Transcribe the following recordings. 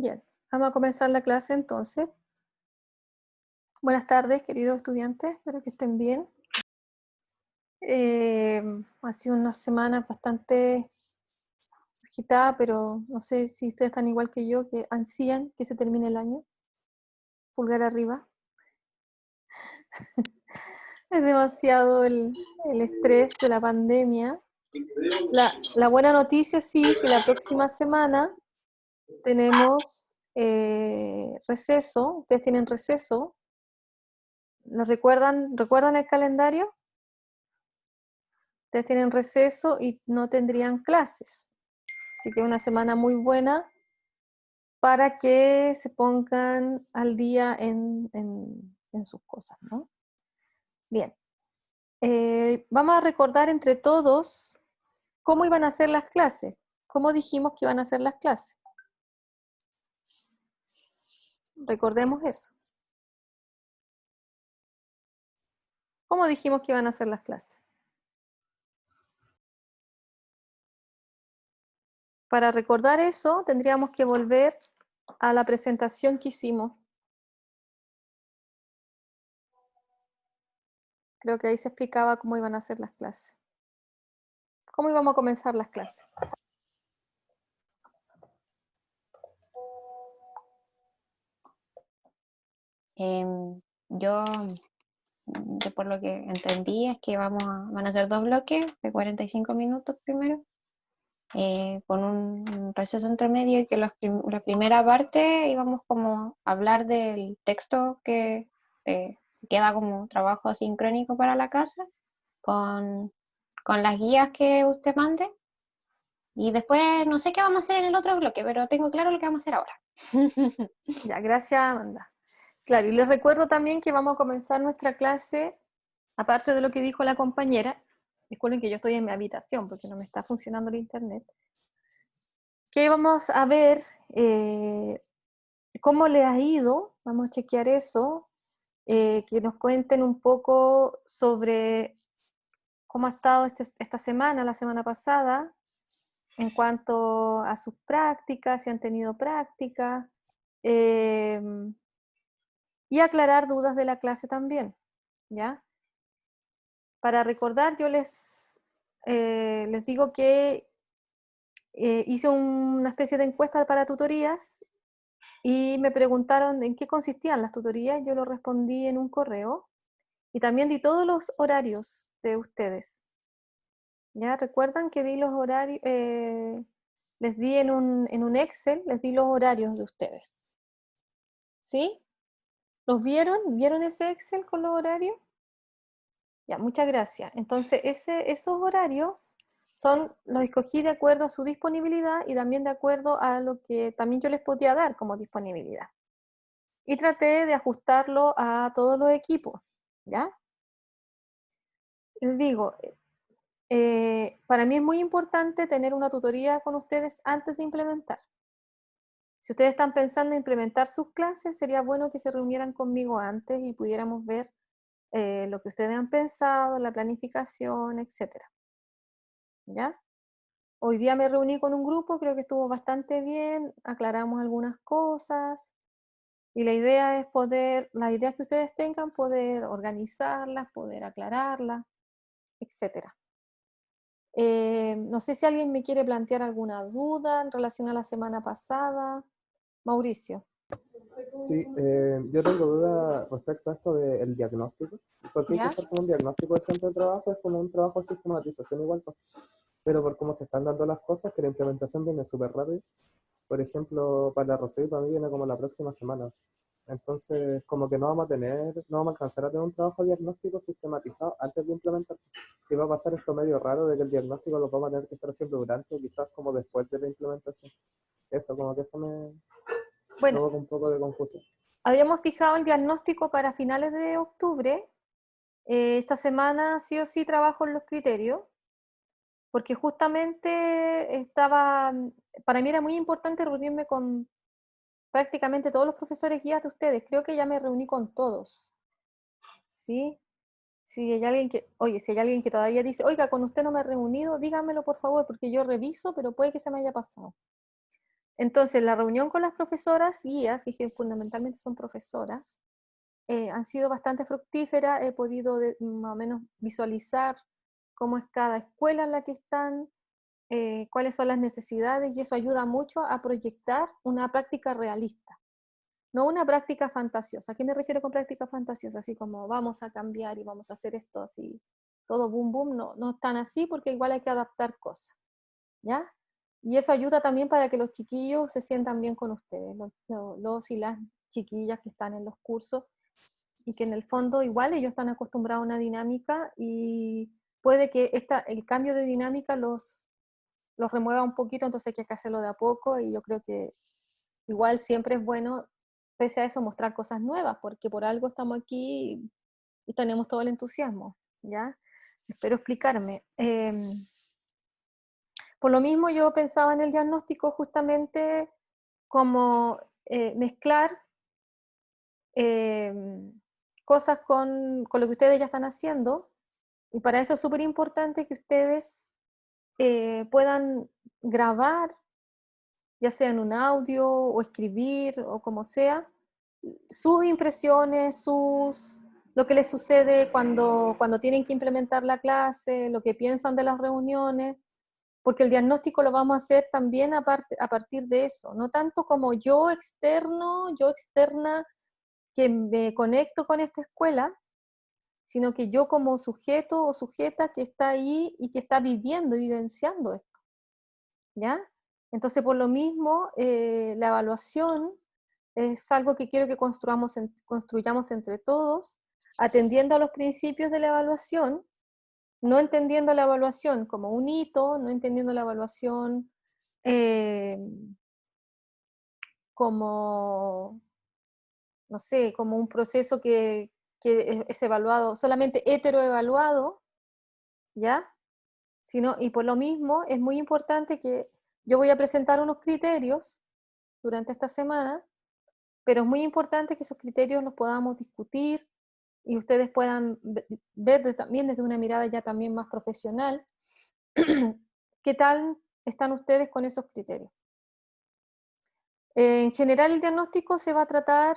Bien, vamos a comenzar la clase entonces. Buenas tardes, queridos estudiantes, espero que estén bien. Ha sido una semana bastante agitada, pero no sé si ustedes están igual que yo, que ansían que se termine el año. Pulgar arriba. Es demasiado el estrés de la pandemia. La buena noticia sí, que la próxima semana tenemos receso. Ustedes tienen receso. ¿Nos recuerdan el calendario? Ustedes tienen receso y no tendrían clases. Así que es una semana muy buena para que se pongan al día en sus cosas, ¿no? Bien. Vamos a recordar entre todos cómo iban a ser las clases. ¿Cómo dijimos que iban a ser las clases? Recordemos eso. ¿Cómo dijimos que iban a ser las clases? Para recordar eso, tendríamos que volver a la presentación que hicimos. Creo que ahí se explicaba cómo iban a ser las clases. ¿Cómo íbamos a comenzar las clases? Yo por lo que entendí es que van a ser 2 bloques de 45 minutos primero, con un receso entre medio, y que la primera parte íbamos como a hablar del texto que se queda como trabajo asincrónico para la casa, con las guías que usted mande, y después no sé qué vamos a hacer en el otro bloque, pero tengo claro lo que vamos a hacer ahora. Ya, gracias, Amanda. Claro, y les recuerdo también que vamos a comenzar nuestra clase, aparte de lo que dijo la compañera. Disculpen que yo estoy en mi habitación porque no me está funcionando el internet, que vamos a ver cómo les ha ido, vamos a chequear eso, que nos cuenten un poco sobre cómo ha estado esta semana, la semana pasada, en cuanto a sus prácticas, si han tenido prácticas, y aclarar dudas de la clase también, ¿ya? Para recordar, yo les digo que hice una especie de encuesta para tutorías y me preguntaron en qué consistían las tutorías. Yo lo respondí en un correo y también di todos los horarios de ustedes. ¿Ya? ¿Recuerdan que di los horarios? Les di en un Excel, les di los horarios de ustedes. ¿Sí? ¿Los vieron? ¿Vieron ese Excel con los horarios? Ya, muchas gracias. Entonces, esos horarios los escogí de acuerdo a su disponibilidad y también de acuerdo a lo que también yo les podía dar como disponibilidad. Y traté de ajustarlo a todos los equipos, ¿ya? Les digo, para mí es muy importante tener una tutoría con ustedes antes de implementar. Si ustedes están pensando en implementar sus clases, sería bueno que se reunieran conmigo antes y pudiéramos ver lo que ustedes han pensado, la planificación, etcétera. ¿Ya? Hoy día me reuní con un grupo, creo que estuvo bastante bien, aclaramos algunas cosas y la idea es las ideas que ustedes tengan, poder organizarlas, poder aclararlas, etcétera. No sé si alguien me quiere plantear alguna duda en relación a la semana pasada. Mauricio. Sí, yo tengo dudas respecto a esto del diagnóstico, porque hay que ¿Ya? hacer como un diagnóstico del centro de trabajo, es como un trabajo de sistematización igual, pues. Pero por cómo se están dando las cosas, que la implementación viene súper rápido. Por ejemplo, para Rosy, para mí viene como la próxima semana. Entonces, como que no vamos a alcanzar a tener un trabajo diagnóstico sistematizado antes de implementar. Y va a pasar esto medio raro de que el diagnóstico lo vamos a tener que estar haciendo durante o quizás como después de la implementación. Eso, como que eso me Bueno, provoca un poco de confusión. habíamos fijado el diagnóstico para finales de octubre. Esta semana sí o sí trabajo en los criterios, porque justamente para mí era muy importante reunirme con prácticamente todos los profesores guías de ustedes. Creo que ya me reuní con todos, ¿sí? Si hay alguien si hay alguien que todavía dice, oiga, con usted no me he reunido, dígamelo por favor, porque yo reviso, pero puede que se me haya pasado. Entonces, la reunión con las profesoras guías, que fundamentalmente son profesoras, han sido bastante fructíferas. He podido más o menos visualizar cómo es cada escuela en la que están, cuáles son las necesidades, y eso ayuda mucho a proyectar una práctica realista, no una práctica fantasiosa. ¿A qué me refiero con práctica fantasiosa? Así como vamos a cambiar y vamos a hacer esto así, todo boom boom, no, no es tan así, porque igual hay que adaptar cosas, ¿ya? Y eso ayuda también para que los chiquillos se sientan bien con ustedes, los y las chiquillas que están en los cursos, y que en el fondo igual ellos están acostumbrados a una dinámica, y puede que el cambio de dinámica los remueva un poquito, entonces hay que hacerlo de a poco, y yo creo que igual siempre es bueno, pese a eso, mostrar cosas nuevas, porque por algo estamos aquí y tenemos todo el entusiasmo, ¿ya? Espero explicarme. Por lo mismo yo pensaba en el diagnóstico justamente como mezclar cosas con lo que ustedes ya están haciendo, y para eso es súper importante que ustedes puedan grabar, ya sea en un audio o escribir o como sea, sus impresiones, lo que les sucede cuando tienen que implementar la clase, lo que piensan de las reuniones, porque el diagnóstico lo vamos a hacer también a partir de eso, no tanto como yo externo, yo externa, que me conecto con esta escuela, sino que yo como sujeto o sujeta que está ahí y que está viviendo y vivenciando esto, ¿ya? Entonces, por lo mismo, la evaluación es algo que quiero que construyamos entre todos, atendiendo a los principios de la evaluación, no entendiendo la evaluación como un hito, no entendiendo la evaluación eh, como, no sé, como un proceso que es evaluado, solamente heteroevaluado, ¿ya? Y por lo mismo es muy importante que yo voy a presentar unos criterios durante esta semana, pero es muy importante que esos criterios los podamos discutir y ustedes puedan ver también desde una mirada ya también más profesional qué tal están ustedes con esos criterios. En general el diagnóstico se va a tratar,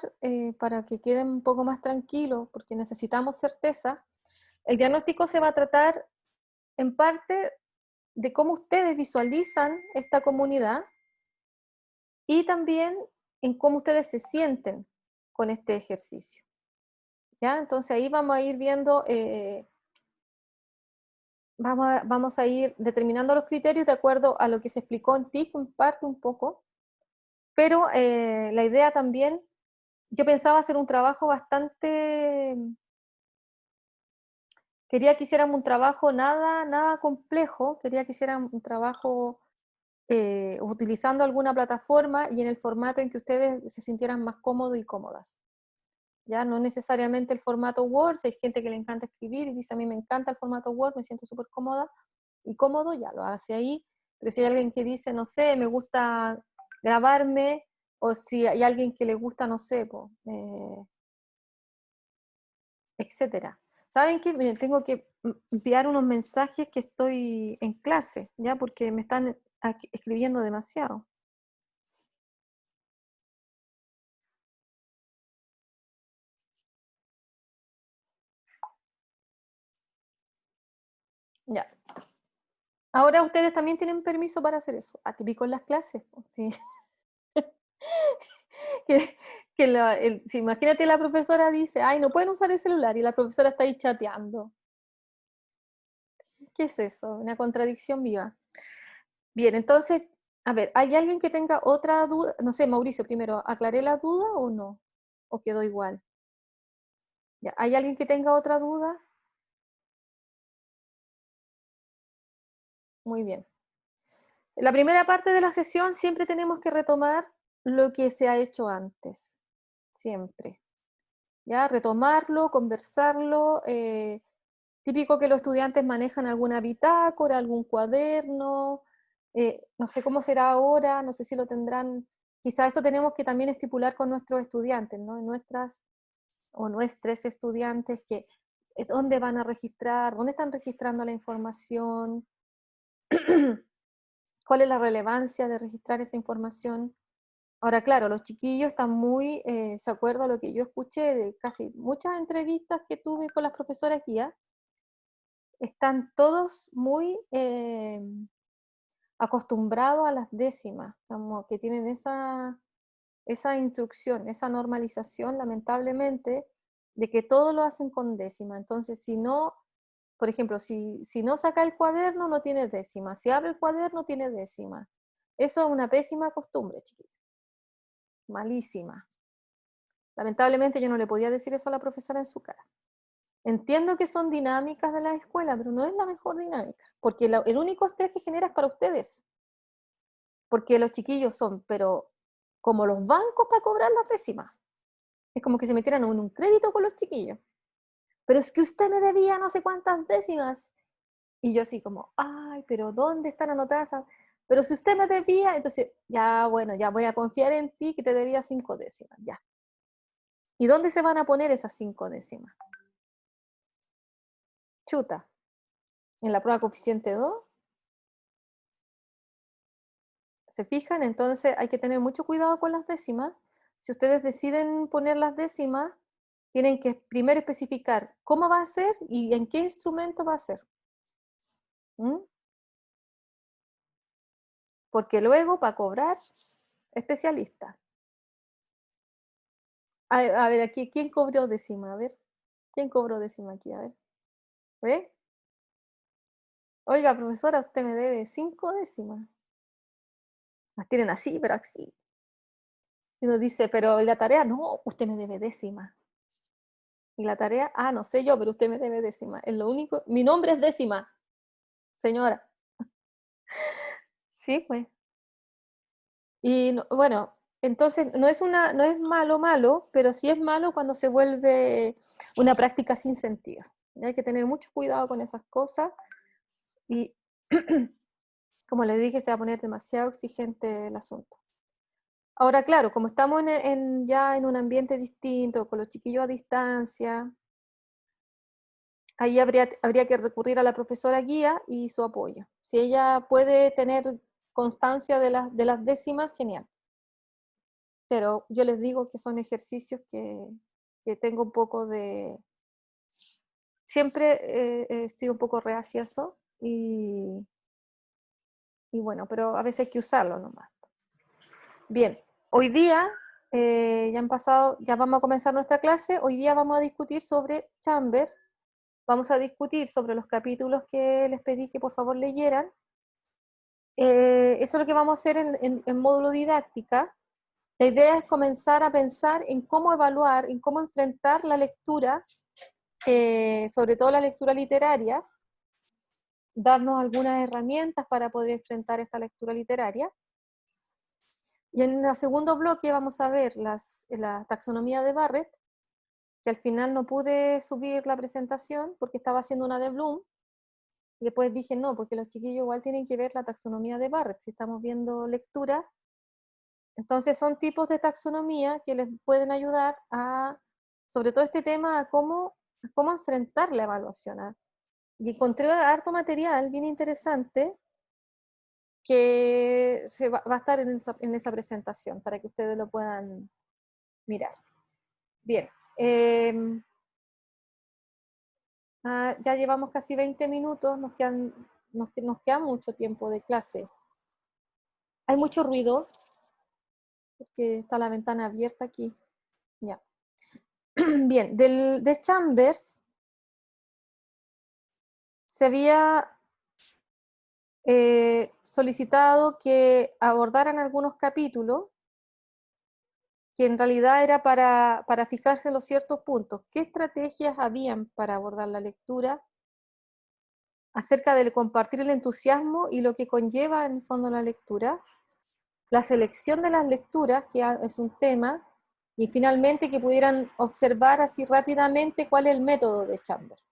para que queden un poco más tranquilos, porque necesitamos certeza, el diagnóstico se va a tratar en parte de cómo ustedes visualizan esta comunidad y también en cómo ustedes se sienten con este ejercicio, ¿ya? Entonces ahí vamos a ir viendo, vamos a ir determinando los criterios de acuerdo a lo que se explicó en TIC, en parte un poco, pero la idea también, yo pensaba hacer un trabajo bastante, quería que hiciéramos un trabajo nada complejo, quería que hicieran un trabajo utilizando alguna plataforma y en el formato en que ustedes se sintieran más cómodos y cómodas. Ya no necesariamente el formato Word, si hay gente que le encanta escribir y dice a mí me encanta el formato Word, me siento súper cómoda y cómodo, ya lo hace ahí, pero si hay alguien que dice, no sé, me gusta grabarme, o si hay alguien que le gusta, no sé, etcétera. ¿Saben qué? Miren, tengo que enviar unos mensajes que estoy en clase, ya, porque me están escribiendo demasiado. Ya. Ahora ustedes también tienen permiso para hacer eso, atípico en las clases, ¿sí? que, si imagínate la profesora dice, ay, no pueden usar el celular, y la profesora está ahí chateando. ¿Qué es eso? Una contradicción viva. Bien, entonces, a ver, ¿hay alguien que tenga otra duda? No sé, Mauricio, primero, ¿aclaré la duda o no? ¿O quedó igual? Ya, ¿hay alguien que tenga otra duda? Muy bien. En la primera parte de la sesión siempre tenemos que retomar lo que se ha hecho antes, siempre. ¿Ya? Retomarlo, conversarlo. Típico que los estudiantes manejan alguna bitácora, algún cuaderno, no sé cómo será ahora, no sé si lo tendrán. Quizá eso tenemos que también estipular con nuestros estudiantes, ¿no? Nuestros estudiantes, que dónde van a registrar, dónde están registrando la información, ¿Cuál es la relevancia de registrar esa información? Ahora, claro, los chiquillos están muy, se acuerda lo que yo escuché de casi muchas entrevistas que tuve con las profesoras guía, están todos muy acostumbrados a las décimas, como que tienen esa instrucción, esa normalización, lamentablemente, de que todo lo hacen con décima. Entonces, si no, por ejemplo, si no saca el cuaderno, no tiene décima. Si abre el cuaderno, tiene décima. Eso es una pésima costumbre, chiquillos. Malísima. Lamentablemente yo no le podía decir eso a la profesora en su cara. Entiendo que son dinámicas de la escuela, pero no es la mejor dinámica, porque el único estrés que genera es para ustedes, porque los chiquillos son, pero como los bancos para cobrar las décimas. Es como que se metieran en un crédito con los chiquillos. Pero es que usted me debía no sé cuántas décimas. Y yo así como, ay, pero ¿dónde están anotadas? Pero si usted me debía, entonces, ya bueno, ya voy a confiar en ti que te debía 5 décimas, ya. ¿Y dónde se van a poner esas 5 décimas? Chuta, en la prueba coeficiente 2. ¿Se fijan? Entonces hay que tener mucho cuidado con las décimas. Si ustedes deciden poner las décimas, tienen que primero especificar cómo va a ser y en qué instrumento va a ser. ¿Mm? Porque luego, para cobrar, especialista. A ver, aquí, ¿quién cobró décima? A ver, ¿quién cobró décima aquí? A ver, ¿ve? Oiga, profesora, usted me debe 5 décimas. Las tienen así, pero así. Y uno dice, pero ¿y la tarea? No, usted me debe décima. Y la tarea, ah, no sé yo, pero usted me debe décima. Es lo único, mi nombre es décima, señora. Sí, pues. Y bueno, entonces no es malo, pero sí es malo cuando se vuelve una práctica sin sentido. Hay que tener mucho cuidado con esas cosas y como les dije, se va a poner demasiado exigente el asunto. Ahora, claro, como estamos ya en un ambiente distinto, con los chiquillos a distancia, ahí habría que recurrir a la profesora guía y su apoyo. Si ella puede tener constancia de las décimas, genial. Pero yo les digo que son ejercicios que tengo un poco de... Siempre he sido un poco reacia a eso y bueno, pero a veces hay que usarlo nomás. Bien, hoy día ya han pasado, ya vamos a comenzar nuestra clase. Hoy día vamos a discutir sobre Chambers. Vamos a discutir sobre los capítulos que les pedí que por favor leyeran. Eso es lo que vamos a hacer en módulo didáctica. La idea es comenzar a pensar en cómo evaluar, en cómo enfrentar la lectura, sobre todo la lectura literaria, darnos algunas herramientas para poder enfrentar esta lectura literaria. Y en el segundo bloque vamos a ver la taxonomía de Barrett, que al final no pude subir la presentación porque estaba haciendo una de Bloom, y después dije no, porque los chiquillos igual tienen que ver la taxonomía de Barrett, si estamos viendo lectura. Entonces son tipos de taxonomía que les pueden ayudar a, sobre todo este tema, a cómo enfrentar la evaluación. Y encontré harto material bien interesante que va a estar en esa presentación para que ustedes lo puedan mirar. Bien, ya llevamos casi 20 minutos, nos queda mucho tiempo de clase. Hay mucho ruido, porque está la ventana abierta aquí. Ya. Bien, de Chambers se había solicitado que abordaran algunos capítulos que en realidad era para fijarse en los ciertos puntos. ¿Qué estrategias habían para abordar la lectura? Acerca de compartir el entusiasmo y lo que conlleva en el fondo la lectura. La selección de las lecturas, que es un tema, y finalmente que pudieran observar así rápidamente cuál es el método de Chambers.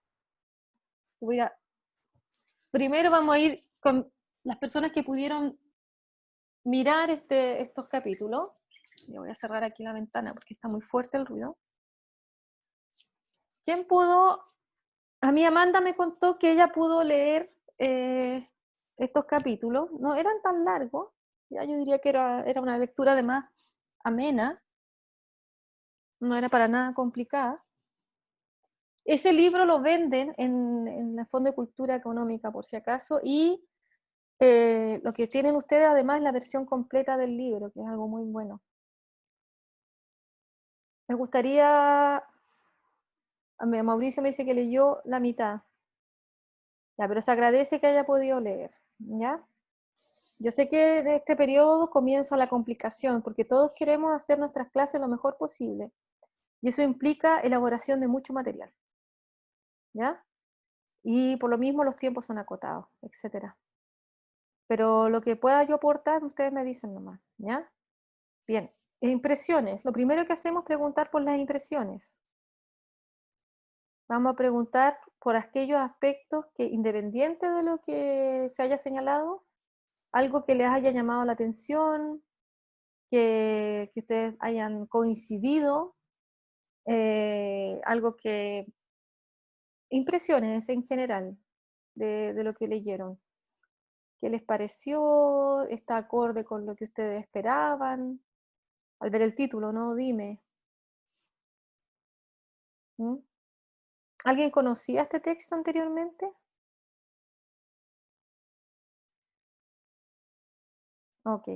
Primero vamos a ir con las personas que pudieron mirar estos capítulos. Yo voy a cerrar aquí la ventana porque está muy fuerte el ruido. ¿Quién pudo? A mí Amanda me contó que ella pudo leer estos capítulos, no eran tan largos, ya yo diría que era una lectura además amena, no era para nada complicada. Ese libro lo venden en el Fondo de Cultura Económica, por si acaso, y lo que tienen ustedes además es la versión completa del libro, que es algo muy bueno. Me gustaría, Mauricio me dice que leyó la mitad, ya, pero se agradece que haya podido leer, ¿ya? Yo sé que en este periodo comienza la complicación, porque todos queremos hacer nuestras clases lo mejor posible, y eso implica elaboración de mucho material, ¿ya? Y por lo mismo los tiempos son acotados, etcétera. Pero lo que pueda yo aportar, ustedes me dicen nomás, ¿ya? Bien, impresiones. Lo primero que hacemos es preguntar por las impresiones. Vamos a preguntar por aquellos aspectos que, independiente de lo que se haya señalado, algo que les haya llamado la atención, que ustedes hayan coincidido, algo que... Impresiones en general de lo que leyeron. ¿Qué les pareció? ¿Está acorde con lo que ustedes esperaban? Al ver el título, ¿no? Dime. ¿Mm? ¿Alguien conocía este texto anteriormente? Ok.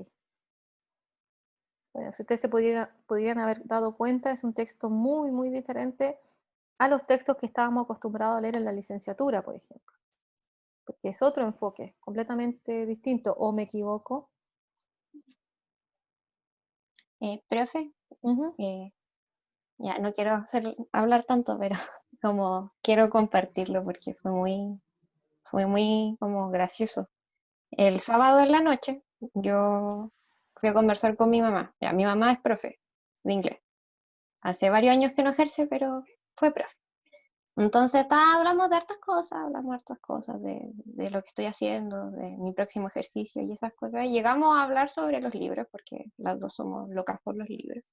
Bueno, si ustedes se podrían haber dado cuenta, es un texto muy, muy diferente a los textos que estábamos acostumbrados a leer en la licenciatura, por ejemplo. Porque es otro enfoque, completamente distinto. ¿O me equivoco? Profe, Ujú. ya no quiero hablar tanto, pero como quiero compartirlo porque fue muy como gracioso. El sábado en la noche yo fui a conversar con mi mamá. Ya, mi mamá es profe de inglés. Hace varios años que no ejerce, pero fue profe. Entonces hablamos de hartas cosas, de lo que estoy haciendo, de mi próximo ejercicio y esas cosas. Y llegamos a hablar sobre los libros, porque las dos somos locas por los libros.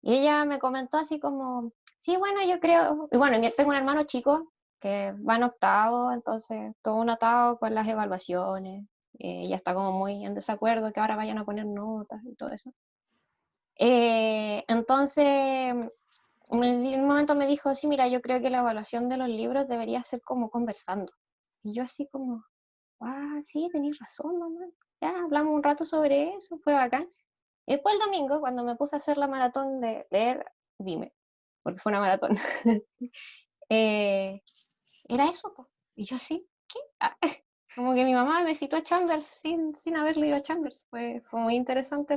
Y ella me comentó así como, sí, bueno, yo creo, y bueno, tengo un hermano chico que va en octavo, entonces todo un atado con las evaluaciones, ella está como muy en desacuerdo que ahora vayan a poner notas y todo eso. Entonces, en un momento me dijo, sí, mira, yo creo que la evaluación de los libros debería ser como conversando. Y yo así como, ah, sí, tenéis razón, mamá. Ya hablamos un rato sobre eso, fue bacán. Y después el domingo, cuando me puse a hacer la maratón de leer, dime, porque fue una maratón, eh, era eso, po. Y yo así, ¿qué? Ah, como que mi mamá me citó a Chambers sin haber leído a Chambers. Fue muy interesante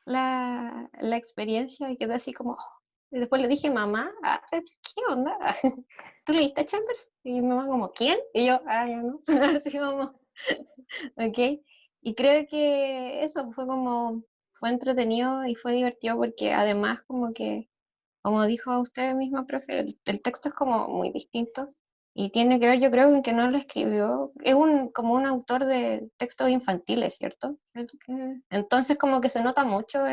la experiencia y quedé así como, oh. Y después le dije, mamá, ¿qué onda? ¿Tú leíste a Chambers? Y mi mamá como, ¿quién? Y yo, ya no, así como, ok. Y creo que eso fue entretenido y fue divertido porque además como que, como dijo usted misma, profe, el texto es como muy distinto y tiene que ver, yo creo, en que no lo escribió, es como un autor de textos infantiles, ¿cierto? Entonces como que se nota mucho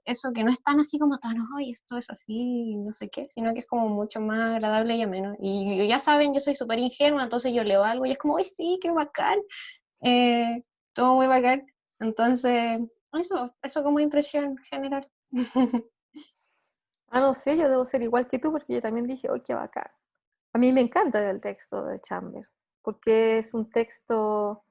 eso que no es tan así como tan, hoy esto es así, no sé qué, sino que es como mucho más agradable y ameno. Y ya saben, yo soy súper ingenua, entonces yo leo algo y es como, ¡ay, sí, qué bacán! Todo muy bacán. Entonces, eso como impresión general. Ah, no sé, yo debo ser igual que tú porque yo también dije, ¡oh, qué bacán! A mí me encanta el texto de Chambers, porque es un texto,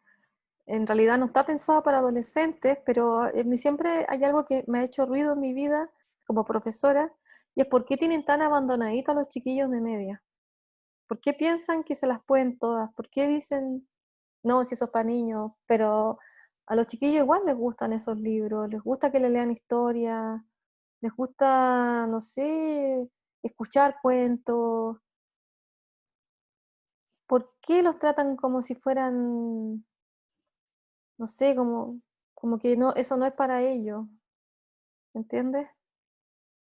en realidad no está pensado para adolescentes, pero siempre hay algo que me ha hecho ruido en mi vida como profesora, y es por qué tienen tan abandonaditos a los chiquillos de media. ¿Por qué piensan que se las pueden todas? ¿Por qué dicen, no, si eso es para niños? Pero a los chiquillos igual les gustan esos libros, les gusta que le lean historias, les gusta, no sé, escuchar cuentos. ¿Por qué los tratan como si fueran, no sé, como que no, eso no es para ellos? ¿Entiendes?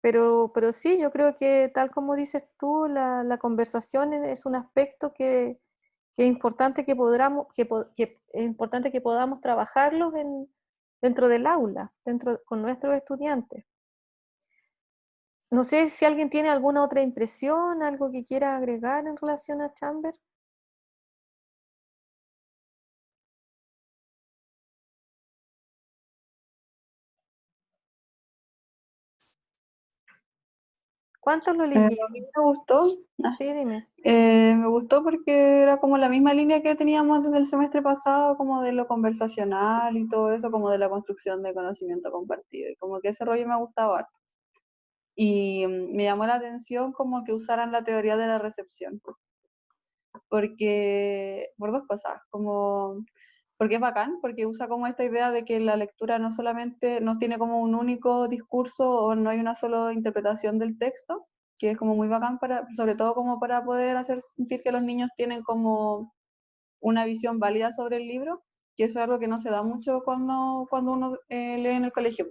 Pero sí, yo creo que tal como dices tú, la conversación es un aspecto que es importante que es importante que podamos trabajarlos dentro del aula, con nuestros estudiantes. No sé si alguien tiene alguna otra impresión, algo que quiera agregar en relación a Chamber. ¿Cuántos lo A leyeron? mí me gustó. Sí, dime. Me gustó porque era como la misma línea que teníamos desde el semestre pasado, como de lo conversacional y todo eso, como de la construcción de conocimiento compartido. Y como que ese rollo me gustaba harto. Y me llamó la atención como que usaran la teoría de la recepción. Porque, por dos cosas, como, porque es bacán, porque usa como esta idea de que la lectura no solamente no tiene como un único discurso o no hay una sola interpretación del texto, que es como muy bacán para, sobre todo como para poder hacer sentir que los niños tienen como una visión válida sobre el libro, que eso es algo que no se da mucho cuando uno lee en el colegio.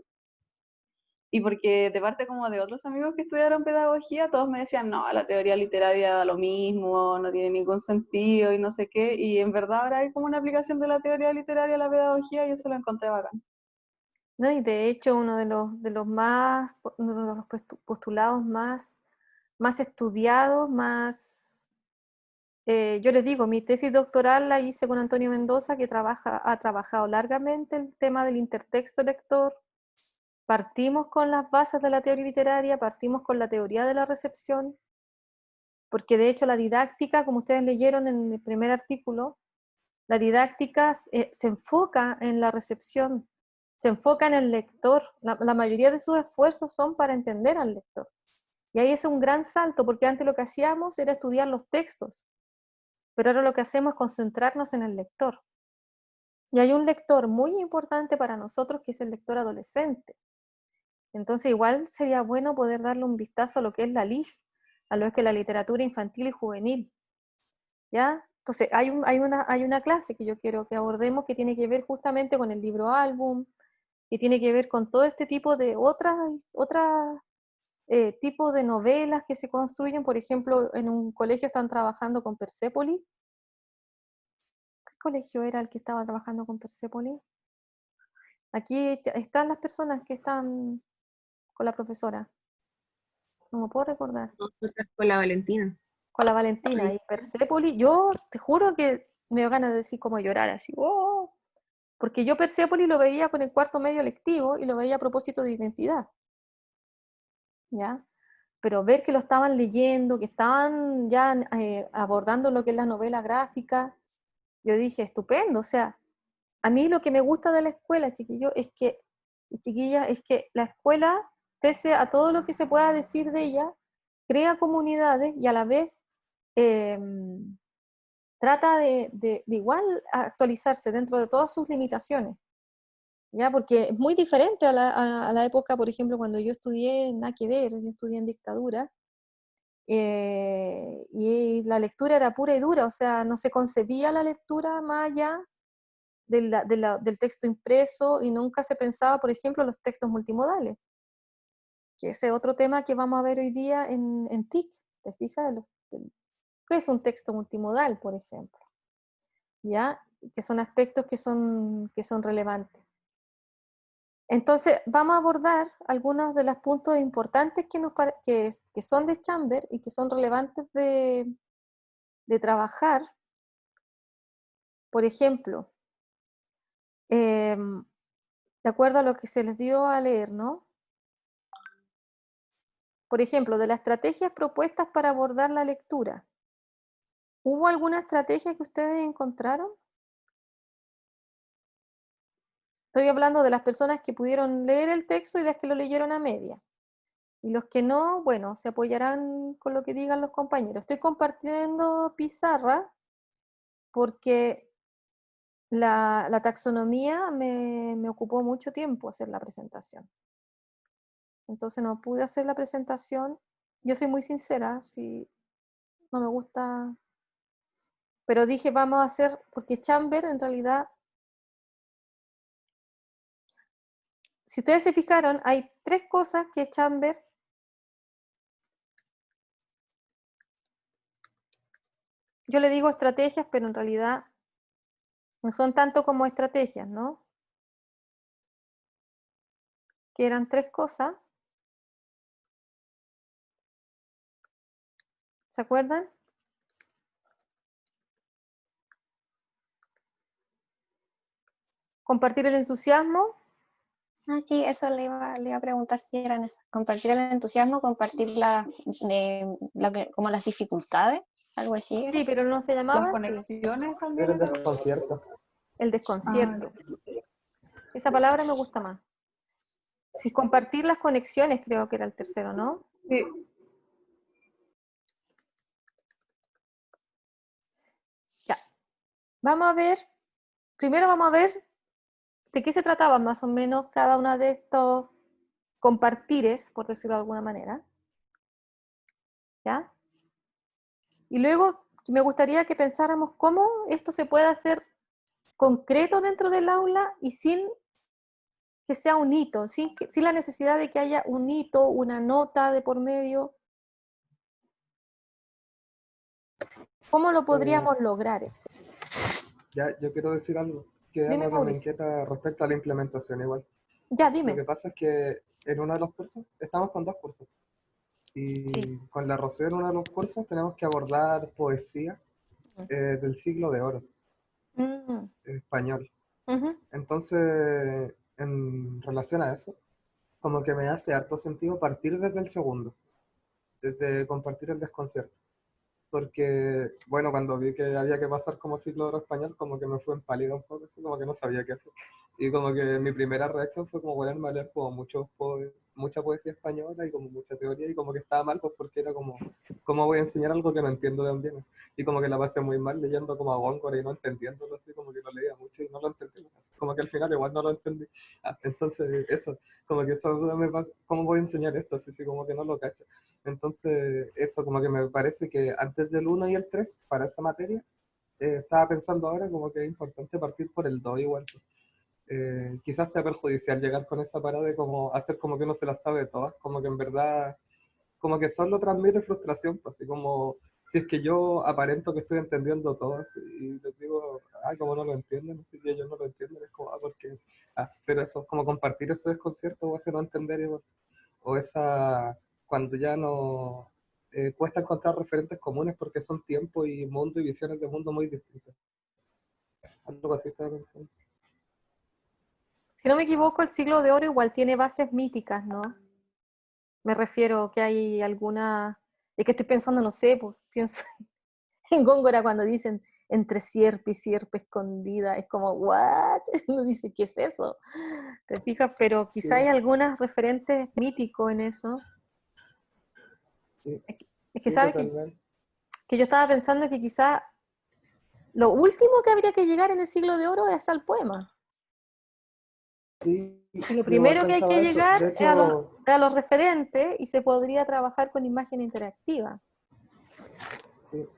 Y porque de parte como de otros amigos que estudiaron pedagogía, todos me decían, no, la teoría literaria da lo mismo, no tiene ningún sentido y no sé qué. Y en verdad ahora hay como una aplicación de la teoría literaria a la pedagogía y eso lo encontré bacán. No, y de hecho uno de los más, uno de los postulados más estudiados, más, yo les digo, mi tesis doctoral la hice con Antonio Mendoza, que ha trabajado largamente el tema del intertexto lector. Partimos con las bases de la teoría literaria, partimos con la teoría de la recepción, porque de hecho la didáctica, como ustedes leyeron en el primer artículo, la didáctica se enfoca en la recepción, se enfoca en el lector. La mayoría de sus esfuerzos son para entender al lector. Y ahí es un gran salto, porque antes lo que hacíamos era estudiar los textos, pero ahora lo que hacemos es concentrarnos en el lector. Y hay un lector muy importante para nosotros que es el lector adolescente. Entonces igual sería bueno poder darle un vistazo a lo que es la LIJ, a lo que es la literatura infantil y juvenil. ¿Ya? Entonces hay una clase que yo quiero que abordemos que tiene que ver justamente con el libro álbum, que tiene que ver con todo este tipo de otras tipos de novelas que se construyen. Por ejemplo, en un colegio están trabajando con Persépolis. ¿Qué colegio era el que estaba trabajando con Persépolis? Aquí están las personas que están con la profesora. No me puedo recordar. Nosotras con la Valentina. Con la Valentina y Persépolis. Yo te juro que me dio ganas de decir como llorar así. ¡Oh! Porque yo Persépolis lo veía con el cuarto medio lectivo y lo veía a propósito de identidad. ¿Ya? Pero ver que lo estaban leyendo, que estaban ya abordando lo que es la novela gráfica, yo dije, estupendo. O sea, a mí lo que me gusta de la escuela, chiquillo, chiquilla, es que la escuela, pese a todo lo que se pueda decir de ella, crea comunidades y a la vez eh, trata de igual actualizarse dentro de todas sus limitaciones. ¿Ya? Porque es muy diferente a la época, por ejemplo, cuando yo estudié, nada que ver, yo estudié en dictadura, y la lectura era pura y dura, o sea, no se concebía la lectura más allá del texto impreso y nunca se pensaba, por ejemplo, en los textos multimodales, que ese es otro tema que vamos a ver hoy día en TIC, ¿te fijas? ¿Qué es un texto multimodal, por ejemplo? ¿Ya? Que son aspectos que son relevantes. Entonces, vamos a abordar algunos de los puntos importantes que son de Chamber y que son relevantes de trabajar. Por ejemplo, de acuerdo a lo que se les dio a leer, ¿no? Por ejemplo, de las estrategias propuestas para abordar la lectura. ¿Hubo alguna estrategia que ustedes encontraron? Estoy hablando de las personas que pudieron leer el texto y de las que lo leyeron a media. Y los que no, bueno, se apoyarán con lo que digan los compañeros. Estoy compartiendo pizarra porque la taxonomía me ocupó mucho tiempo hacer la presentación. Entonces no pude hacer la presentación. Yo soy muy sincera, si no me gusta, pero dije vamos a hacer, porque Chamber en realidad, si ustedes se fijaron, hay tres cosas que Chamber, yo le digo estrategias, pero en realidad no son tanto como estrategias, ¿no? Que eran tres cosas. ¿Se acuerdan? Compartir el entusiasmo, Ah, sí, eso le iba a preguntar si eran esas. Compartir el entusiasmo, compartir como las dificultades, algo así era. Sí, pero no se Las llamaba así. conexiones también Era el eran. desconcierto. El Ah, desconcierto. Esa palabra me gusta más. Y compartir las conexiones creo que era el tercero, ¿no? sí. Ya. Vamos a ver, primero vamos a ver de qué se trataba más o menos cada una de estos compartires, por decirlo de alguna manera. ¿Ya? Y luego me gustaría que pensáramos cómo esto se puede hacer concreto dentro del aula y sin que sea un hito, sin la necesidad de que haya un hito, una nota de por medio. ¿Cómo lo podríamos lograr eso? Ya, yo quiero decir algo, que es Dime, algo que me Mauricio. inquieta respecto a la implementación igual. Ya, Lo que dime. pasa es que en uno de los cursos, estamos con dos cursos, Sí. y con la Rocío en uno de los cursos tenemos que abordar poesía del siglo de oro, Mm, español. ujú. Entonces, en relación a eso, como que me hace harto sentido partir desde el segundo, desde compartir el desconcierto. Porque, bueno, cuando vi que había que pasar como ciclo de oro español, como que me fue en pálido un poco, así como que no sabía qué hacer. Y como que mi primera reacción fue como ponerme a leer como mucha poesía española y como mucha teoría, y como que estaba mal, pues porque era como, ¿cómo voy a enseñar algo que no entiendo de dónde viene? Y como que la pasé muy mal leyendo como a Góngora y no entendiéndolo, así como que lo leía mucho y no lo entendí. Como que al final igual no lo entendí. Entonces, eso, como que eso me pasa, ¿cómo voy a enseñar esto? Así, como que no lo cacho. Entonces, eso como que me parece que antes del uno y el 3 para esa materia, estaba pensando ahora como que es importante partir por el 2 igual. Quizás sea perjudicial llegar con esa parada de como hacer como que uno se las sabe todas, como que en verdad, como que solo transmite frustración, pues, así como si es que yo aparento que estoy entendiendo todo y les digo, como no lo entienden, así que ellos no lo entienden, es como, porque, pero eso, como compartir ese desconcierto o ese no entender igual, o esa, cuando ya no cuesta encontrar referentes comunes porque son tiempo y mundo y visiones de mundo muy distintas. Algo así estaba pensando. Si no me equivoco, el siglo de oro igual tiene bases míticas, ¿no? Me refiero que hay alguna... Es que estoy pensando, no sé, pues pienso en Góngora cuando dicen entre sierpe y sierpe escondida, es como, ¿what? Uno dice, ¿qué es eso? ¿Te fijas? Pero quizá hay Sí, algunos referentes míticos en eso. sí, Es que sí, sabes totalmente. que yo estaba pensando que quizá lo último que habría que llegar en el siglo de oro es al poema. Sí, Y lo yo igual primero que hay que pensaba eso. llegar De es hecho, a los referentes y se podría trabajar con imagen interactiva. sí,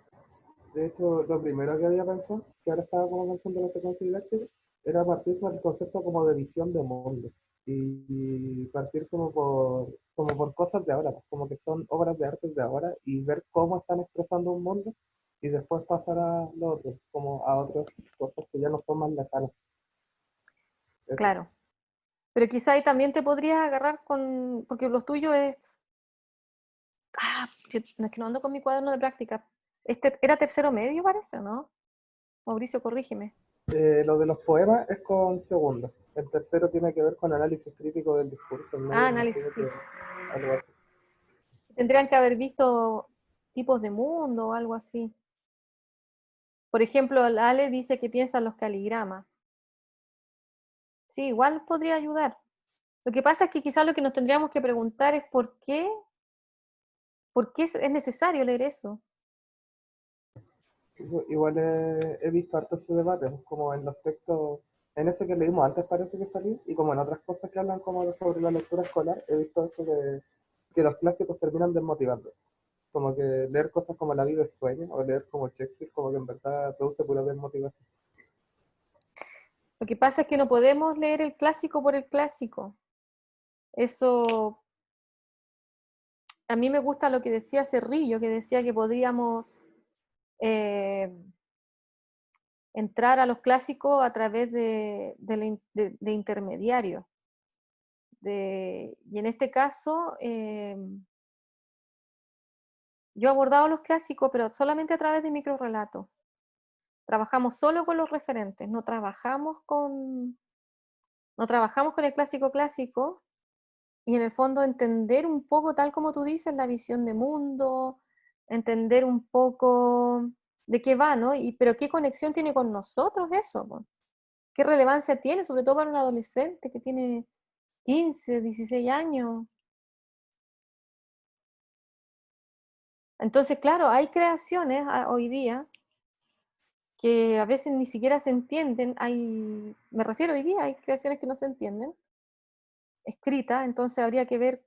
de hecho, lo primero que había pensado, que ahora estaba como pensando en la secuencia didáctica, era partir por el concepto como de visión de mundo. Y partir como por cosas de ahora, pues, como que son obras de arte de ahora, y ver cómo están expresando un mundo, y después pasar a lo otro, como a otras cosas que ya no son más lejanas. Eso. Claro. Pero quizá ahí también te podrías agarrar con, porque lo tuyo es, es que no ando con mi cuaderno de práctica. Este era tercero medio, parece, ¿no? Mauricio, corrígeme. Lo de los poemas es con segundo. El tercero tiene que ver con análisis crítico del discurso. El medio me Análisis imagino que crítico. algo así. Tendrían que haber visto tipos de mundo o algo así. Por ejemplo, el Ale dice que piensa en los caligramas. Sí, igual podría ayudar. Lo que pasa es que quizás lo que nos tendríamos que preguntar es por qué es necesario leer eso. Igual he visto harto ese debate, pues, como en los textos, en ese que leímos antes parece que salió, y como en otras cosas que hablan como sobre la lectura escolar, he visto eso de que los clásicos terminan desmotivando. Como que leer cosas como La vida es sueño, o leer como Shakespeare, como que en verdad produce pura desmotivación. Lo que pasa es que no podemos leer el clásico por el clásico. Eso, a mí me gusta lo que decía Cerrillo, que decía que podríamos eh, entrar a los clásicos a través de intermediarios. Y en este caso, yo he abordado los clásicos, pero solamente a través de microrelatos. Trabajamos solo con los referentes, no trabajamos no trabajamos con el clásico clásico y en el fondo entender un poco, tal como tú dices, la visión de mundo, entender un poco de qué va, ¿no? Pero qué conexión tiene con nosotros eso, po. ¿Qué relevancia tiene, sobre todo para un adolescente que tiene 15, 16 años? Entonces, claro, hay creaciones hoy día que a veces ni siquiera se entienden. Me refiero hoy día, hay creaciones que no se entienden, escritas, entonces habría que ver,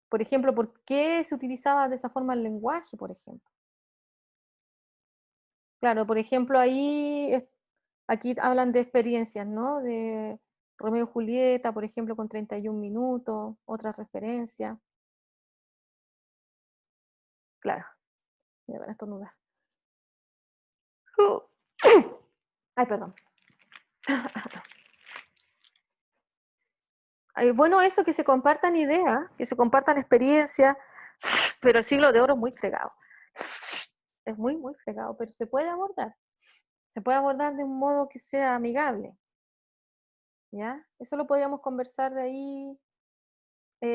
por ejemplo, por qué se utilizaba de esa forma el lenguaje, por ejemplo. Claro, por ejemplo, aquí hablan de experiencias, ¿no? De Romeo y Julieta, por ejemplo, con 31 minutos, otra referencia. Claro, me van a estornudar. Ay, perdón. Bueno, eso, que se compartan ideas, que se compartan experiencias, pero el siglo de oro es muy fregado. Es muy, muy fregado, pero se puede abordar. Se puede abordar de un modo que sea amigable, ¿ya? Eso lo podíamos conversar de ahí,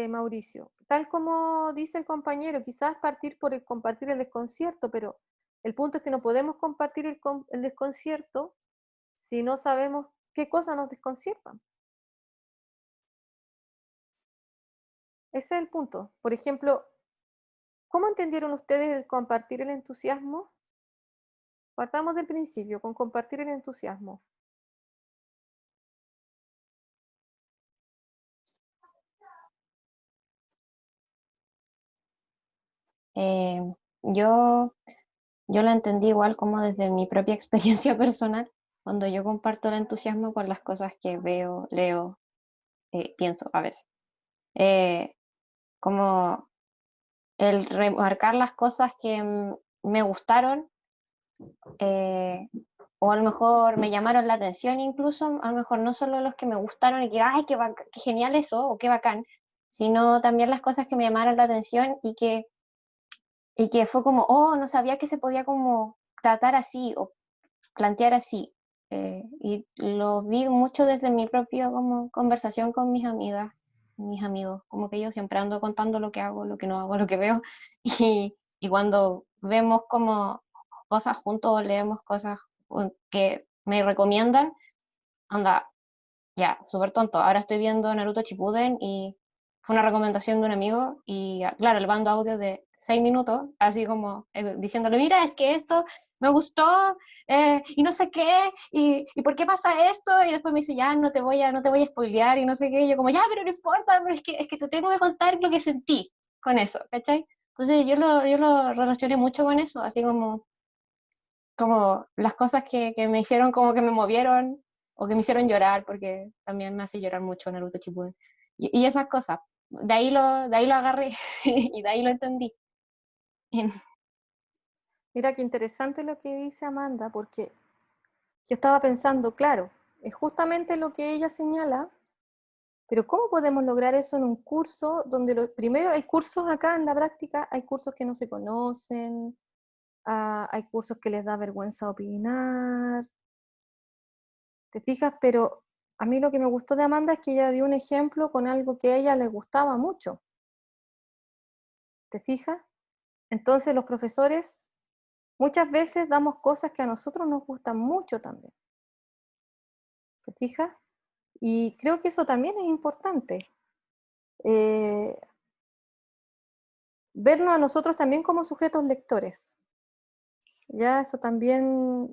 Mauricio. Tal como dice el compañero, quizás partir por el compartir el desconcierto, pero el punto es que no podemos compartir el desconcierto si no sabemos qué cosas nos desconciertan. Ese es el punto. Por ejemplo, ¿cómo entendieron ustedes el compartir el entusiasmo? Partamos del principio, con compartir el entusiasmo. Eh, yo, yo lo entendí igual como desde mi propia experiencia personal, cuando yo comparto el entusiasmo con las cosas que veo, leo, pienso a veces. Eh, Como el remarcar las cosas que me gustaron, eh, o a lo mejor me llamaron la atención incluso, a lo mejor no solo los que me gustaron y que, ay, qué genial eso, o qué bacán, sino también las cosas que me llamaron la atención y que fue como, oh, no sabía que se podía como tratar así o plantear así. Y lo vi mucho desde mi propia como conversación con mis amigas, mis amigos, como que yo siempre ando contando lo que hago, lo que no hago, lo que veo, y cuando vemos como cosas juntos o leemos cosas que me recomiendan, anda, ya, súper tonto. Ahora estoy viendo Naruto Shippuden y fue una recomendación de un amigo y claro, le mando audio de 6 minutos, así como diciéndole, mira, es que esto me gustó y no sé qué, y por qué pasa esto, y después me dice, ya, no te voy a spoilear y no sé qué, y yo como, ya, pero no importa, pero es que te tengo que contar lo que sentí con eso, ¿cachai? Entonces yo lo relacioné mucho con eso, así como las cosas que me hicieron, como que me movieron o que me hicieron llorar, porque también me hace llorar mucho Naruto Shippuden. Y esas cosas, de ahí lo agarré y de ahí lo entendí. Mira qué interesante lo que dice Amanda, porque yo estaba pensando, claro, es justamente lo que ella señala, pero ¿cómo podemos lograr eso en un curso donde primero hay cursos acá en la práctica, hay cursos que no se conocen, hay cursos que les da vergüenza opinar, ¿te fijas? Pero a mí lo que me gustó de Amanda es que ella dio un ejemplo con algo que a ella le gustaba mucho, ¿te fijas? Entonces los profesores muchas veces damos cosas que a nosotros nos gustan mucho también, ¿se fija? Y creo que eso también es importante. Eh, Vernos a nosotros también como sujetos lectores. Ya eso también,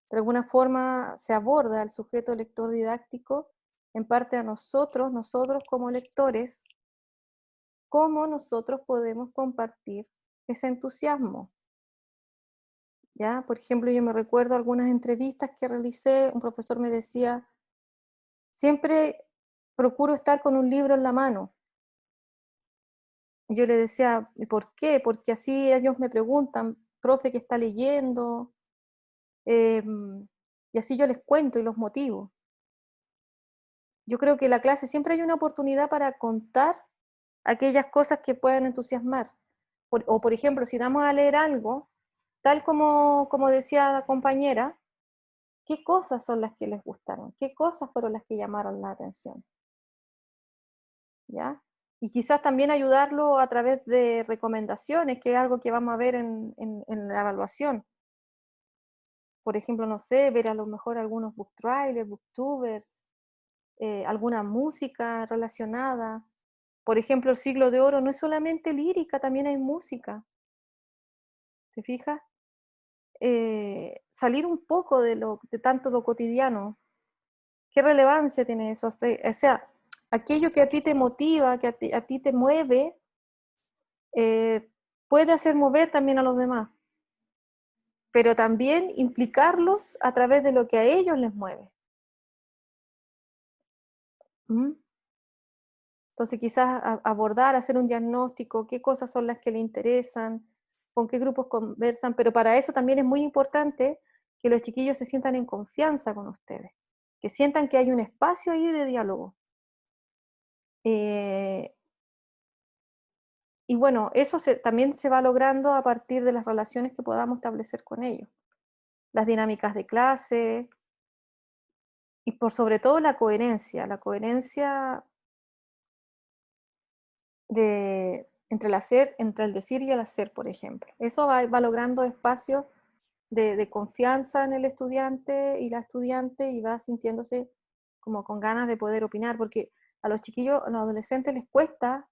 de alguna forma, se aborda el sujeto lector didáctico, en parte a nosotros como lectores, cómo nosotros podemos compartir ese entusiasmo. ¿Ya? Por ejemplo, yo me recuerdo algunas entrevistas que realicé, un profesor me decía, siempre procuro estar con un libro en la mano. Y yo le decía, ¿y por qué? Porque así ellos me preguntan, profe, ¿qué está leyendo? Y así yo les cuento y los motivo. Yo creo que en la clase siempre hay una oportunidad para contar aquellas cosas que puedan entusiasmar. O por ejemplo, si damos a leer algo, tal como decía la compañera, qué cosas son las que les gustaron, qué cosas fueron las que llamaron la atención, ¿ya? Y quizás también ayudarlo a través de recomendaciones, que es algo que vamos a ver en la evaluación. Por ejemplo, no sé, ver a lo mejor algunos book trailers, booktubers, alguna música relacionada. Por ejemplo, el Siglo de Oro no es solamente lírica, también hay música. ¿Te fijas? Salir un poco de tanto lo cotidiano. ¿Qué relevancia tiene eso? O sea, aquello que a ti te motiva, que a ti te mueve, puede hacer mover también a los demás, pero también implicarlos a través de lo que a ellos les mueve. ¿Mm? Entonces quizás abordar, hacer un diagnóstico, qué cosas son las que le interesan, con qué grupos conversan, pero para eso también es muy importante que los chiquillos se sientan en confianza con ustedes, que sientan que hay un espacio ahí de diálogo. Y bueno, eso también se va logrando a partir de las relaciones que podamos establecer con ellos. Las dinámicas de clase y por sobre todo la coherencia entre el decir y el hacer, por ejemplo. Eso va logrando espacios de confianza en el estudiante y la estudiante y va sintiéndose como con ganas de poder opinar, porque a los chiquillos, a los adolescentes les cuesta,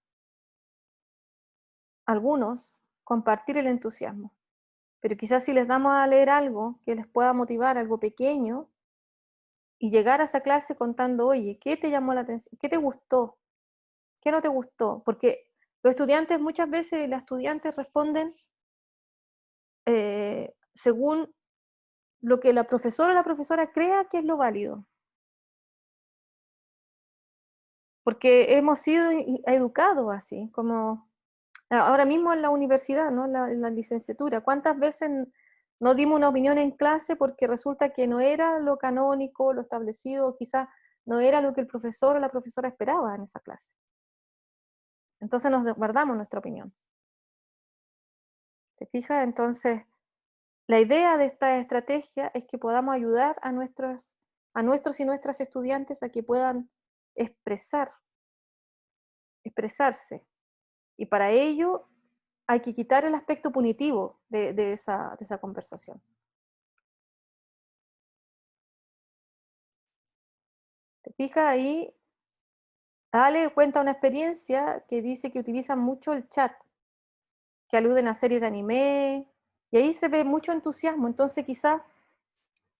a algunos, compartir el entusiasmo. Pero quizás si les damos a leer algo que les pueda motivar, algo pequeño, y llegar a esa clase contando, oye, ¿qué te llamó la atención? ¿Qué te gustó? ¿Qué no te gustó? Porque los estudiantes, muchas veces las estudiantes responden según lo que la profesora o la profesora crea que es lo válido. Porque hemos sido educados así, como ahora mismo en la universidad, ¿no? En la licenciatura. ¿Cuántas veces no dimos una opinión en clase porque resulta que no era lo canónico, lo establecido, o quizás no era lo que el profesor o la profesora esperaba en esa clase? Entonces nos guardamos nuestra opinión. ¿Te fijas? Entonces, la idea de esta estrategia es que podamos ayudar a nuestros y nuestras estudiantes a que puedan expresarse. Y para ello hay que quitar el aspecto punitivo de esa conversación. ¿Te fijas? Ahí Ale cuenta una experiencia que dice que utilizan mucho el chat, que aluden a series de anime, y ahí se ve mucho entusiasmo. Entonces quizás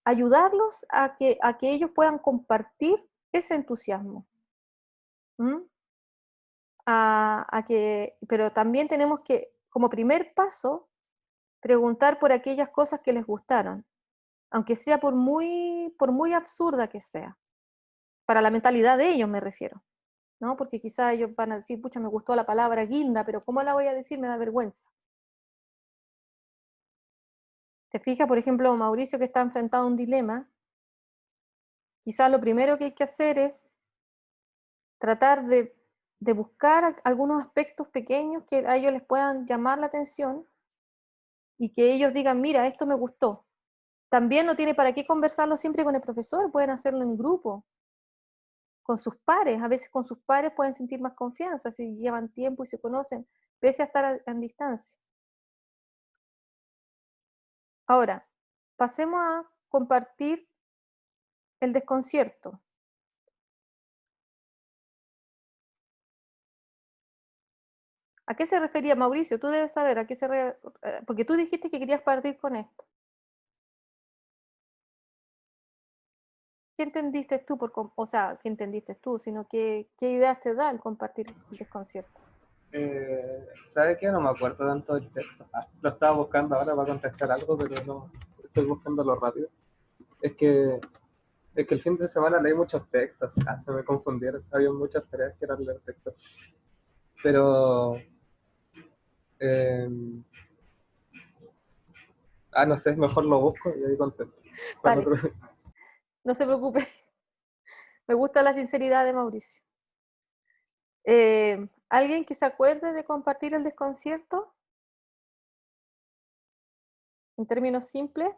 ayudarlos a que ellos puedan compartir ese entusiasmo. ¿Mm? Pero también tenemos que, como primer paso, preguntar por aquellas cosas que les gustaron, aunque sea por muy absurda que sea, para la mentalidad de ellos me refiero, ¿no? Porque quizás ellos van a decir, pucha, me gustó la palabra guinda, pero ¿cómo la voy a decir? Me da vergüenza. ¿Te fijas? Por ejemplo, Mauricio, que está enfrentado a un dilema, quizás lo primero que hay que hacer es tratar de buscar algunos aspectos pequeños que a ellos les puedan llamar la atención y que ellos digan, mira, esto me gustó. También no tiene para qué conversarlo siempre con el profesor, pueden hacerlo en grupo, con sus pares. A veces con sus pares pueden sentir más confianza si llevan tiempo y se conocen, pese a estar en distancia. Ahora, pasemos a compartir el desconcierto. ¿A qué se refería Mauricio? Tú debes saber a qué se refiere, porque tú dijiste que querías partir con esto. ¿Qué entendiste tú? O sea, ¿qué entendiste tú? Sino qué ideas te da el compartir el desconcierto. ¿Sabe qué? No me acuerdo tanto del texto. Lo estaba buscando ahora para contestar algo, pero no estoy buscándolo rápido. Es que el fin de semana leí muchos textos. Se me confundieron. Había muchas tareas que eran leer textos. Pero no sé, mejor lo busco y ahí contesto. Vale, no se preocupe. Me gusta la sinceridad de Mauricio. ¿Alguien que se acuerde de compartir el desconcierto? En términos simples.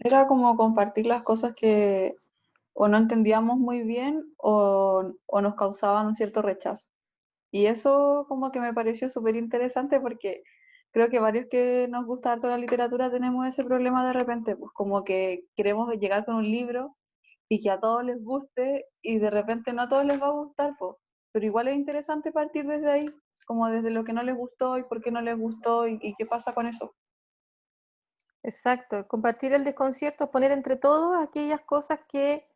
Era como compartir las cosas que o no entendíamos muy bien o nos causaban un cierto rechazo. Y eso como que me pareció súper interesante porque creo que varios que nos gusta harto la literatura tenemos ese problema de repente, pues como que queremos llegar con un libro y que a todos les guste y de repente no a todos les va a gustar, pues. Pero igual es interesante partir desde ahí, como desde lo que no les gustó y por qué no les gustó y qué pasa con eso. Exacto, compartir el desconcierto, poner entre todos aquellas cosas que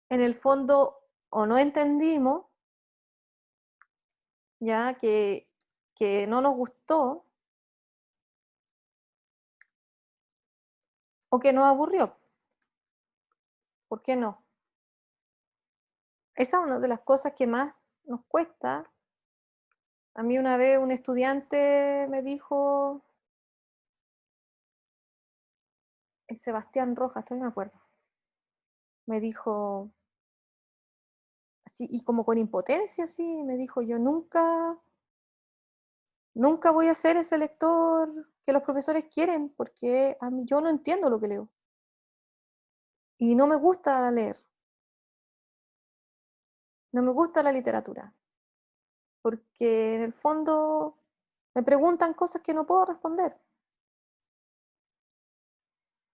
en el fondo o no entendimos, ya que no nos gustó o que nos aburrió. ¿Por qué no? Esa es una de las cosas que más nos cuesta. A mí una vez un estudiante me dijo, el Sebastián Rojas, todavía me acuerdo, me dijo, así, y como con impotencia, así, me dijo, yo nunca voy a ser ese lector que los profesores quieren, porque a mí yo no entiendo lo que leo. Y no me gusta leer, no me gusta la literatura, porque en el fondo me preguntan cosas que no puedo responder.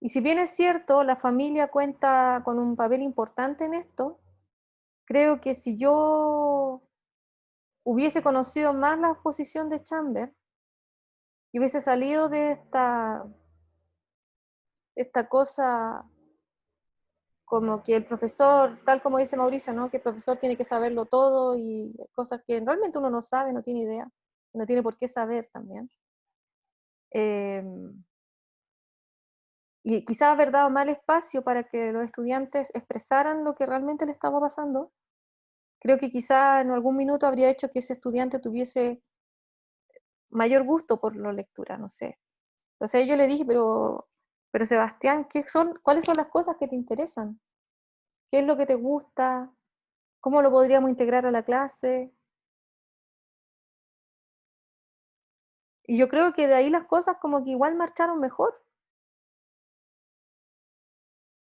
Y si bien es cierto, la familia cuenta con un papel importante en esto, creo que si yo hubiese conocido más la posición de Chamber y hubiese salido de esta cosa como que el profesor, tal como dice Mauricio, ¿no? Que el profesor tiene que saberlo todo y cosas que realmente uno no sabe, no tiene idea, no tiene por qué saber también. Eh, y quizás haber dado más espacio para que los estudiantes expresaran lo que realmente les estaba pasando, creo que quizás en algún minuto habría hecho que ese estudiante tuviese mayor gusto por la lectura, no sé. Entonces yo le dije, pero Sebastián, ¿cuáles son las cosas que te interesan? ¿Qué es lo que te gusta? ¿Cómo lo podríamos integrar a la clase? Y yo creo que de ahí las cosas como que igual marcharon mejor,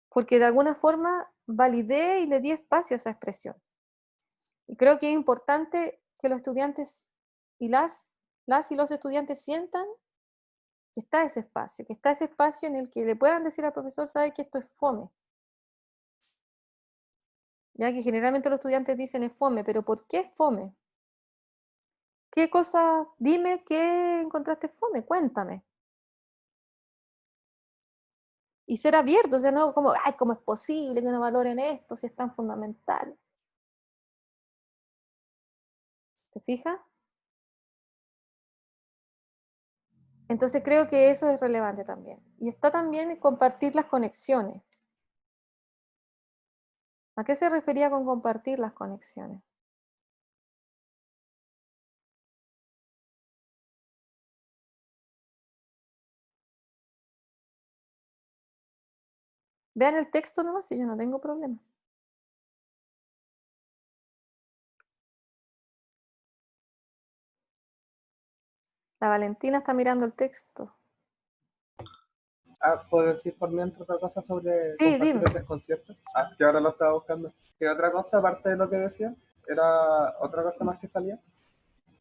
porque de alguna forma validé y le di espacio a esa expresión. Y creo que es importante que los estudiantes y las y los estudiantes sientan que está ese espacio en el que le puedan decir al profesor, sabe que esto es fome. Ya que generalmente los estudiantes dicen es fome, pero ¿por qué es fome? ¿Qué cosa? Dime qué encontraste fome, cuéntame. Y ser abierto, o sea, no como, ay, ¿cómo es posible que no valoren esto si es tan fundamental? ¿Te fijas? Entonces creo que eso es relevante también. Y está también compartir las conexiones. ¿A qué se refería con compartir las conexiones? Vean el texto nomás y yo no tengo problema. La Valentina está mirando el texto. ¿Puedo decir por mientras otra cosa sobre Sí, compartir dime. el desconcierto? Que ahora lo estaba buscando. Que otra cosa, aparte de lo que decía, era otra cosa más que salía,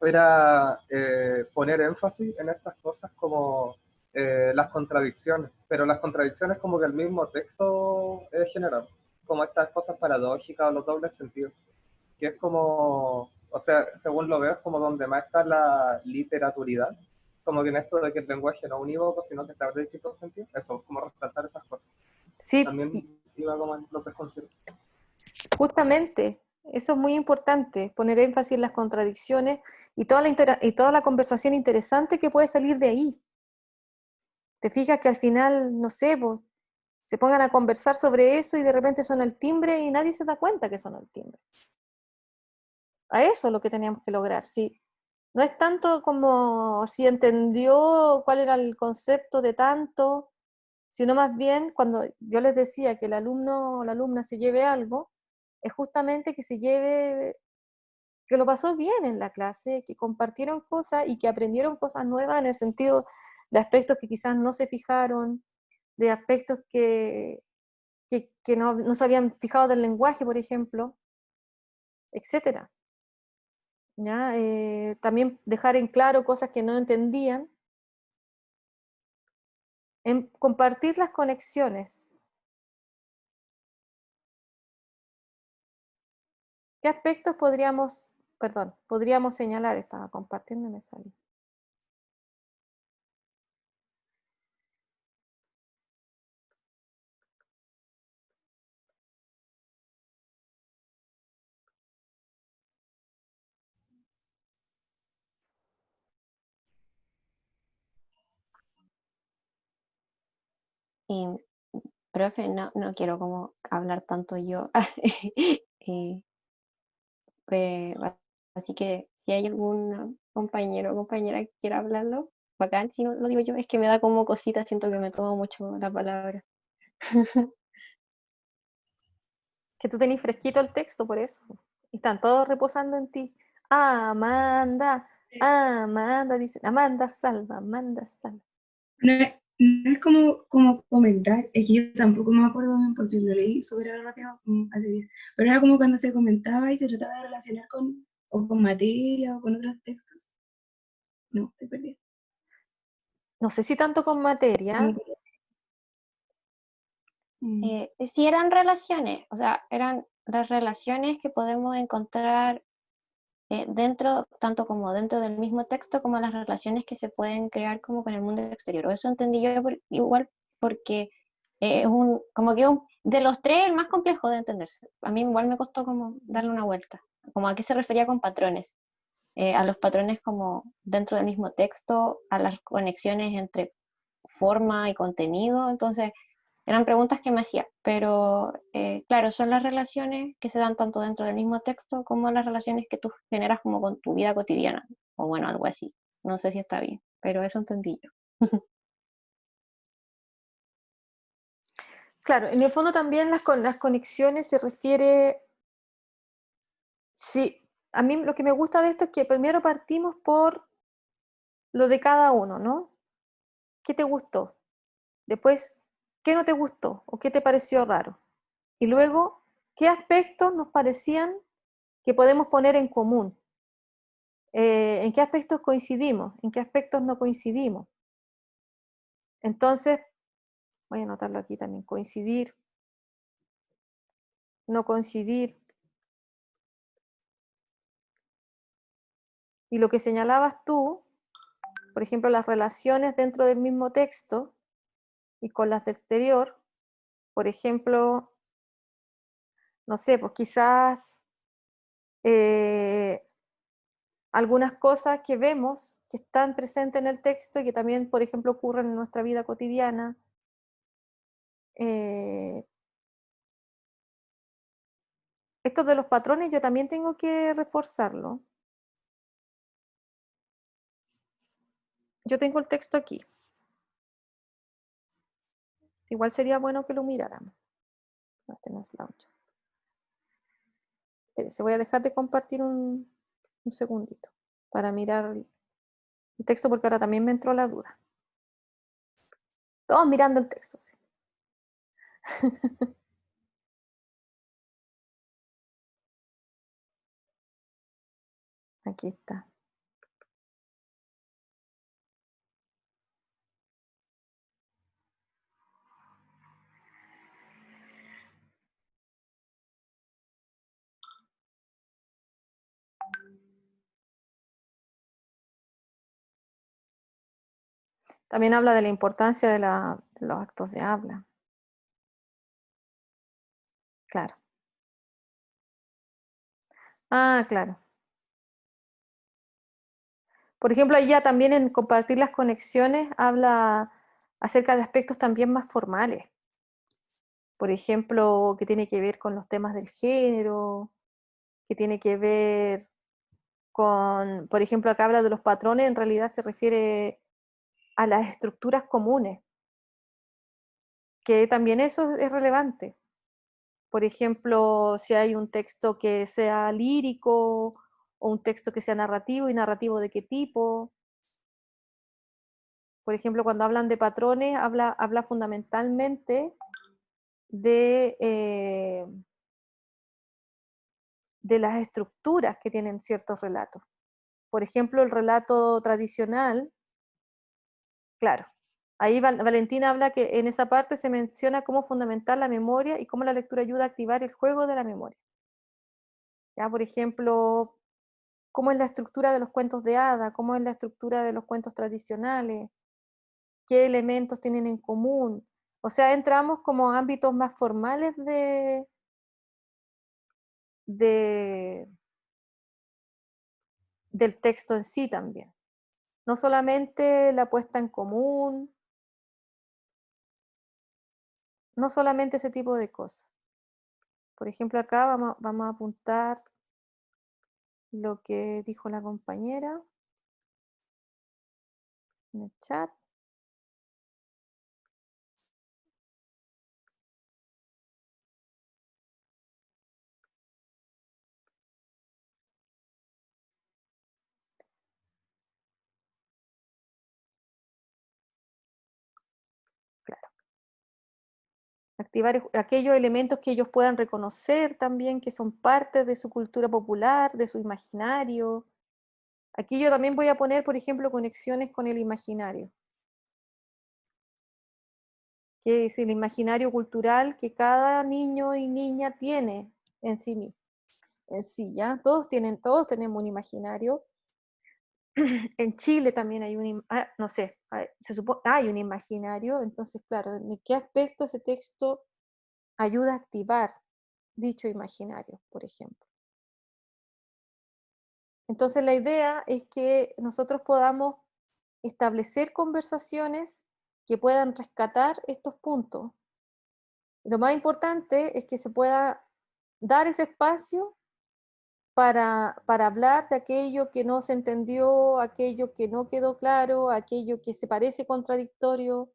era poner énfasis en estas cosas como las contradicciones, pero las contradicciones como que el mismo texto genera, como estas cosas paradójicas o los dobles sentidos, que es como, o sea, según lo veo, es como donde más está la literaturidad, como que en esto de que el lenguaje no es unívoco, sino que se abre distintos sentidos, eso, como resaltar esas cosas. Sí, También iba como en los desconciertos. justamente, eso es muy importante, poner énfasis en las contradicciones y toda la conversación interesante que puede salir de ahí. Te fijas que al final, no sé, pues, se pongan a conversar sobre eso y de repente suena el timbre y nadie se da cuenta que suena el timbre. A eso es lo que teníamos que lograr, sí. No es tanto como si entendió cuál era el concepto de tanto, sino más bien cuando yo les decía que el alumno o la alumna se lleve algo, es justamente que se lleve, que lo pasó bien en la clase, que compartieron cosas y que aprendieron cosas nuevas en el sentido de aspectos que quizás no se fijaron, de aspectos que no se habían fijado del lenguaje, por ejemplo, etcétera. ¿Ya? También dejar en claro cosas que no entendían. Compartir las conexiones. ¿Qué aspectos podríamos señalar? Estaba compartiendo y me salí. Y, profe, no quiero como hablar tanto yo. Eh, Pues, así que si hay algún compañero o compañera que quiera hablarlo, bacán, si no lo digo yo, es que me da como cosita, siento que me tomo mucho la palabra. Que tú tenés fresquito el texto, por eso. Y están todos reposando en ti. Amanda, Amanda, dice, Amanda salva, Amanda salva. No es como comentar, es que yo tampoco me acuerdo bien porque lo leí súper rápido hace días, pero era como cuando se comentaba y se trataba de relacionar con materia o con otros textos. No, estoy perdida. No sé si tanto con materia. Sí eran relaciones, o sea, eran las relaciones que podemos encontrar dentro, tanto como dentro del mismo texto, como las relaciones que se pueden crear como con el mundo exterior. O eso entendí yo igual porque es como que de los tres el más complejo de entenderse. A mí igual me costó como darle una vuelta, como a qué se refería con patrones. A los patrones como dentro del mismo texto, a las conexiones entre forma y contenido, entonces eran preguntas que me hacía, pero claro, son las relaciones que se dan tanto dentro del mismo texto como las relaciones que tú generas como con tu vida cotidiana, o bueno, algo así. No sé si está bien, pero eso entendí yo. Claro, en el fondo también las conexiones se refiere. Sí, a mí lo que me gusta de esto es que primero partimos por lo de cada uno, ¿no? ¿Qué te gustó? Después, ¿qué no te gustó? ¿O qué te pareció raro? Y luego, ¿qué aspectos nos parecían que podemos poner en común? ¿En qué aspectos coincidimos? ¿En qué aspectos no coincidimos? Entonces, voy a anotarlo aquí también, coincidir, no coincidir. Y lo que señalabas tú, por ejemplo, las relaciones dentro del mismo texto y con las del exterior, por ejemplo, no sé, pues quizás algunas cosas que vemos que están presentes en el texto y que también, por ejemplo, ocurren en nuestra vida cotidiana. Esto de los patrones yo también tengo que reforzarlo. Yo tengo el texto aquí. Igual sería bueno que lo miráramos. No, este no es Launcher. Se voy a dejar de compartir un segundito para mirar el texto porque ahora también me entró la duda. Todos mirando el texto, sí. Aquí está. También habla de la importancia de los actos de habla. Claro. Ah, claro. Por ejemplo, ahí ya también en compartir las conexiones habla acerca de aspectos también más formales. Por ejemplo, que tiene que ver con los temas del género, que tiene que ver con, por ejemplo, acá habla de los patrones, en realidad se refiere a las estructuras comunes, que también eso es relevante. Por ejemplo, si hay un texto que sea lírico o un texto que sea narrativo, y narrativo de qué tipo. Por ejemplo, cuando hablan de patrones, habla fundamentalmente de las estructuras que tienen ciertos relatos. Por ejemplo, el relato tradicional, claro, ahí Valentina habla que en esa parte se menciona cómo fundamentar la memoria y cómo la lectura ayuda a activar el juego de la memoria. ¿Ya? Por ejemplo, cómo es la estructura de los cuentos de hada, cómo es la estructura de los cuentos tradicionales, qué elementos tienen en común. O sea, entramos como ámbitos más formales de, del texto en sí también. No solamente la puesta en común, no solamente ese tipo de cosas. Por ejemplo, acá vamos a apuntar lo que dijo la compañera en el chat. Claro. Activar aquellos elementos que ellos puedan reconocer también, que son parte de su cultura popular, de su imaginario. Aquí yo también voy a poner, por ejemplo, conexiones con el imaginario, que es el imaginario cultural que cada niño y niña tiene en sí mismo, en sí, ¿ya? Todos tenemos un imaginario. En Chile también hay no sé, se supone, hay un imaginario, entonces, claro, ¿en qué aspecto ese texto ayuda a activar dicho imaginario, por ejemplo? Entonces, la idea es que nosotros podamos establecer conversaciones que puedan rescatar estos puntos. Lo más importante es que se pueda dar ese espacio para hablar de aquello que no se entendió, aquello que no quedó claro, aquello que se parece contradictorio,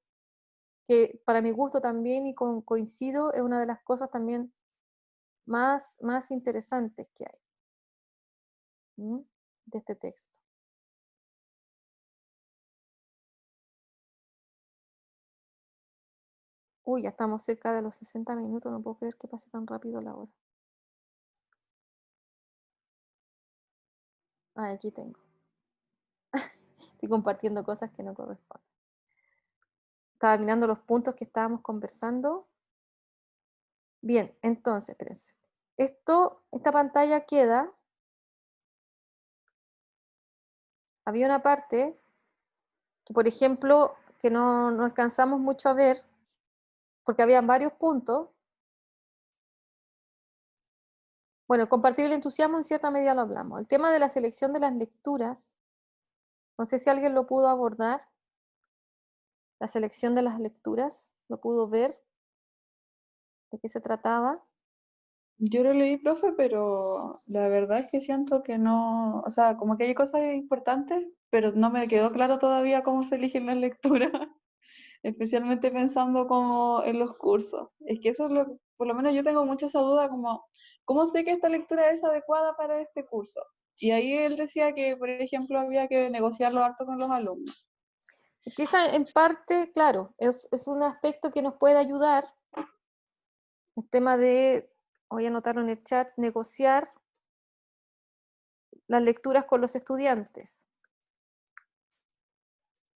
que para mi gusto también, y coincido, es una de las cosas también más interesantes que hay, de este texto. Uy, ya estamos cerca de los 60 minutos, no puedo creer que pase tan rápido la hora. Ah, aquí tengo. Estoy compartiendo cosas que no corresponden. Estaba mirando los puntos que estábamos conversando. Bien, entonces, espérense. Esta pantalla queda. Había una parte que, por ejemplo, que no alcanzamos mucho a ver, porque habían varios puntos. Bueno, compartir el entusiasmo en cierta medida lo hablamos. El tema de la selección de las lecturas, no sé si alguien lo pudo abordar. La selección de las lecturas, ¿lo pudo ver? ¿De qué se trataba? Yo lo leí, profe, pero la verdad es que siento que no, o sea, como que hay cosas importantes, pero no me quedó claro todavía cómo se eligen las lecturas, especialmente pensando como en los cursos. Es que eso es lo que, por lo menos yo tengo mucha esa duda, como, ¿cómo sé que esta lectura es adecuada para este curso? Y ahí él decía que, por ejemplo, había que negociarlo harto con los alumnos. Quizá en parte, claro, es un aspecto que nos puede ayudar. El tema de, voy a anotarlo en el chat, negociar las lecturas con los estudiantes.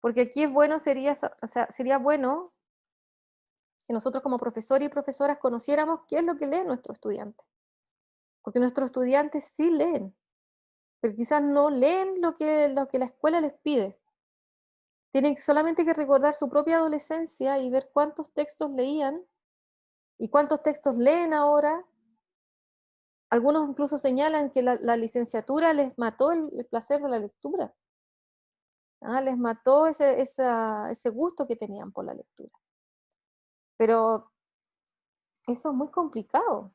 Porque aquí es bueno, sería bueno que nosotros como profesores y profesoras conociéramos qué es lo que leen nuestros estudiantes. Porque nuestros estudiantes sí leen, pero quizás no leen lo que la escuela les pide. Tienen solamente que recordar su propia adolescencia y ver cuántos textos leían y cuántos textos leen ahora. Algunos incluso señalan que la licenciatura les mató el placer de la lectura. Les mató ese gusto que tenían por la lectura. Pero eso es muy complicado,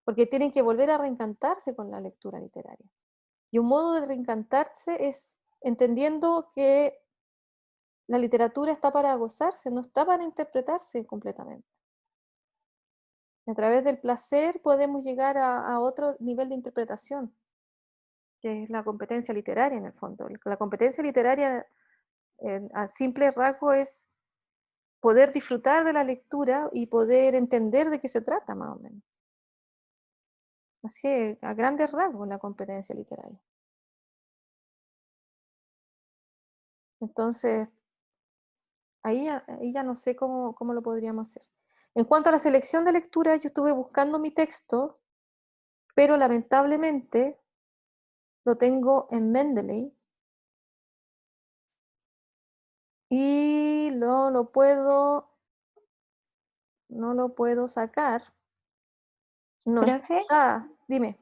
porque tienen que volver a reencantarse con la lectura literaria. Y un modo de reencantarse es entendiendo que la literatura está para gozarse, no está para interpretarse completamente. A través del placer podemos llegar a otro nivel de interpretación. que es la competencia literaria en el fondo. La competencia literaria, a simple rasgo, es poder disfrutar de la lectura y poder entender de qué se trata, más o menos. Así es, a grandes rasgos, la competencia literaria. Entonces, ahí ya no sé cómo lo podríamos hacer. En cuanto a la selección de lectura, yo estuve buscando mi texto, pero lamentablemente lo tengo en Mendeley y no lo puedo sacar. No Profe, está, dime.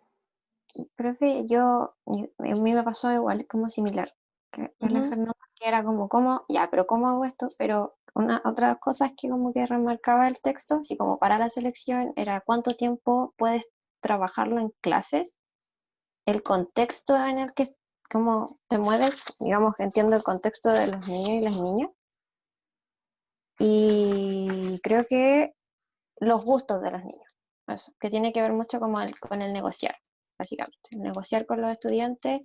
profe, a mí me pasó igual, como similar, que la Ujú. Fernanda, que era como, ¿cómo? Ya, pero ¿cómo hago esto? Pero otra cosa que como que remarcaba el texto, así como para la selección, era cuánto tiempo puedes trabajarlo en clases, el contexto en el que, cómo te mueves, digamos que entiendo el contexto de los niños y las niñas, y creo que los gustos de los niños, eso, que tiene que ver mucho como con el negociar, básicamente. El negociar con los estudiantes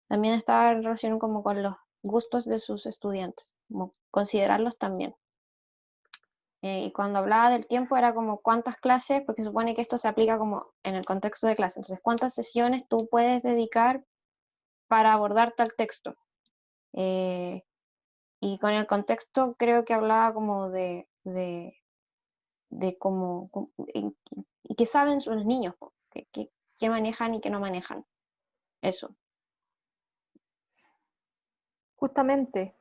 también está relacionado como con los gustos de sus estudiantes, como considerarlos también. Y cuando hablaba del tiempo era como cuántas clases, porque supone que esto se aplica como en el contexto de clase, entonces cuántas sesiones tú puedes dedicar para abordar tal texto. Eh, y con el contexto creo que hablaba como de cómo, y qué saben los niños, qué manejan y qué no manejan. Eso. Justamente,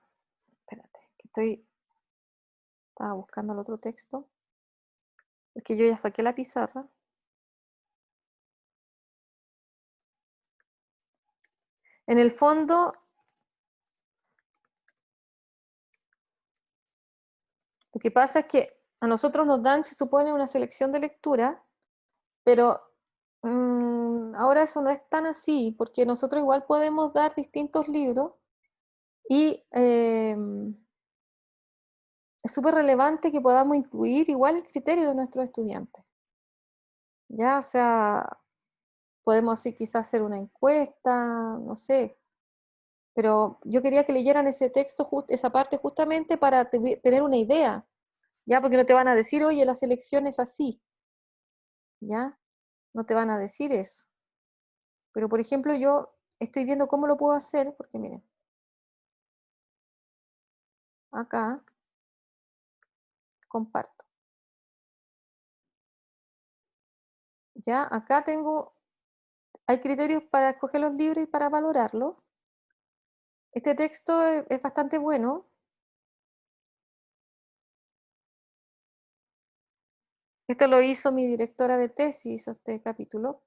espérate, que estaba buscando el otro texto. Es que yo ya saqué la pizarra. En el fondo, lo que pasa es que a nosotros nos dan, se supone, una selección de lectura, pero ahora eso no es tan así, porque nosotros igual podemos dar distintos libros y es súper relevante que podamos incluir igual el criterio de nuestros estudiantes. Ya, o sea, podemos así quizás hacer una encuesta, no sé, pero yo quería que leyeran ese texto, esa parte justamente para tener una idea, ya, porque no te van a decir, oye, la selección es así, ya, no te van a decir eso. Pero, por ejemplo, yo estoy viendo cómo lo puedo hacer, porque miren, acá comparto. Ya, acá hay criterios para escoger los libros y para valorarlos. Este texto es bastante bueno. Esto lo hizo mi directora de tesis, hizo este capítulo.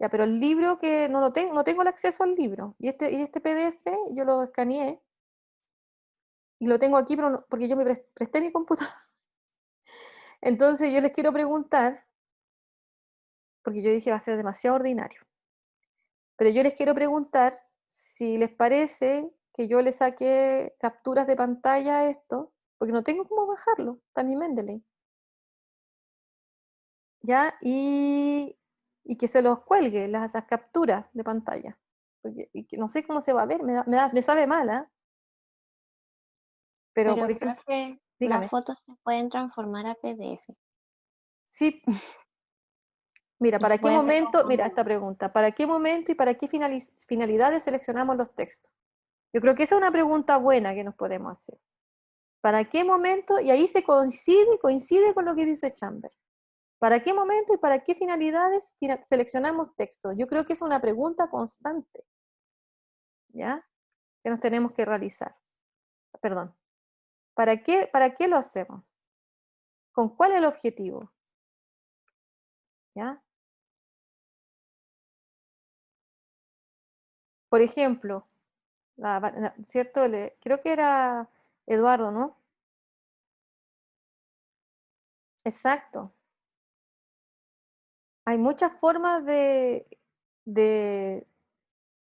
Ya, pero el libro que no tengo el acceso al libro. Y este PDF yo lo escaneé y lo tengo aquí porque yo me presté mi computadora. Entonces yo les quiero preguntar, porque yo dije va a ser demasiado ordinario, pero yo les quiero preguntar si les parece que yo le saque capturas de pantalla a esto, porque no tengo cómo bajarlo, está mi Mendeley. ¿Ya? Y que se los cuelgue, las capturas de pantalla. Y que no sé cómo se va a ver, me sabe mal, ¿eh? Pero, por Pero, ejemplo, profe, las dígame. fotos se pueden transformar a PDF Sí, mira, y ¿para se qué puede hacer momento? Mira como, esta pregunta, ¿para qué momento y para qué finalidades seleccionamos los textos? Yo creo que esa es una pregunta buena que nos podemos hacer. ¿Para qué momento? Y ahí se coincide con lo que dice Chamber. ¿Para qué momento y para qué finalidades seleccionamos textos? Yo creo que es una pregunta constante, ¿ya? Que nos tenemos que realizar. Perdón. ¿Para qué lo hacemos? ¿Con cuál es el objetivo? ¿Ya? Por ejemplo, ¿cierto? Creo que era Eduardo, ¿no? Exacto. Hay muchas formas de, de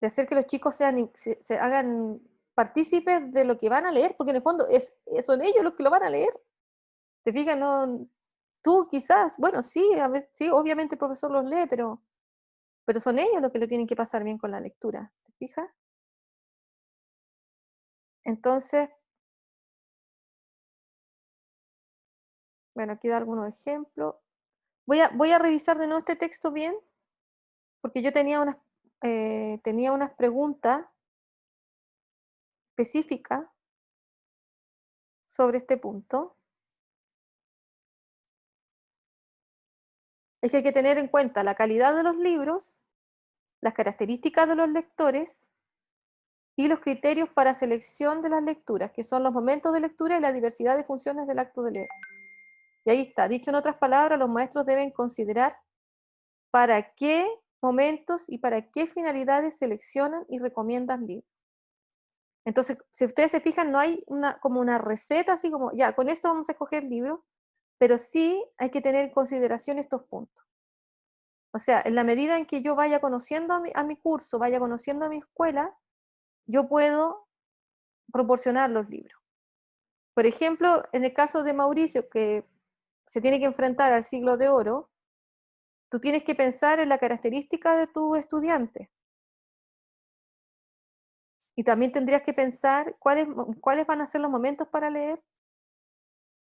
hacer que los chicos se hagan partícipes de lo que van a leer, porque en el fondo son ellos los que lo van a leer. ¿Te fijas? No, tú quizás, bueno, sí, a veces, sí, obviamente el profesor los lee, pero pero son ellos los que le tienen que pasar bien con la lectura, ¿te fijas? Entonces, bueno, aquí da algunos ejemplos. Voy a revisar de nuevo este texto bien, porque yo tenía unas preguntas específicas sobre este punto. Es que hay que tener en cuenta la calidad de los libros, las características de los lectores y los criterios para selección de las lecturas, que son los momentos de lectura y la diversidad de funciones del acto de leer. Y ahí está, dicho en otras palabras, los maestros deben considerar para qué momentos y para qué finalidades seleccionan y recomiendan libros. Entonces, si ustedes se fijan, no hay como una receta, así como, ya, con esto vamos a escoger libros, pero sí hay que tener en consideración estos puntos. O sea, en la medida en que yo vaya conociendo a mi curso, vaya conociendo a mi escuela, yo puedo proporcionar los libros. Por ejemplo, en el caso de Mauricio, que se tiene que enfrentar al siglo de oro, tú tienes que pensar en la característica de tu estudiante. Y también tendrías que pensar cuáles van a ser los momentos para leer,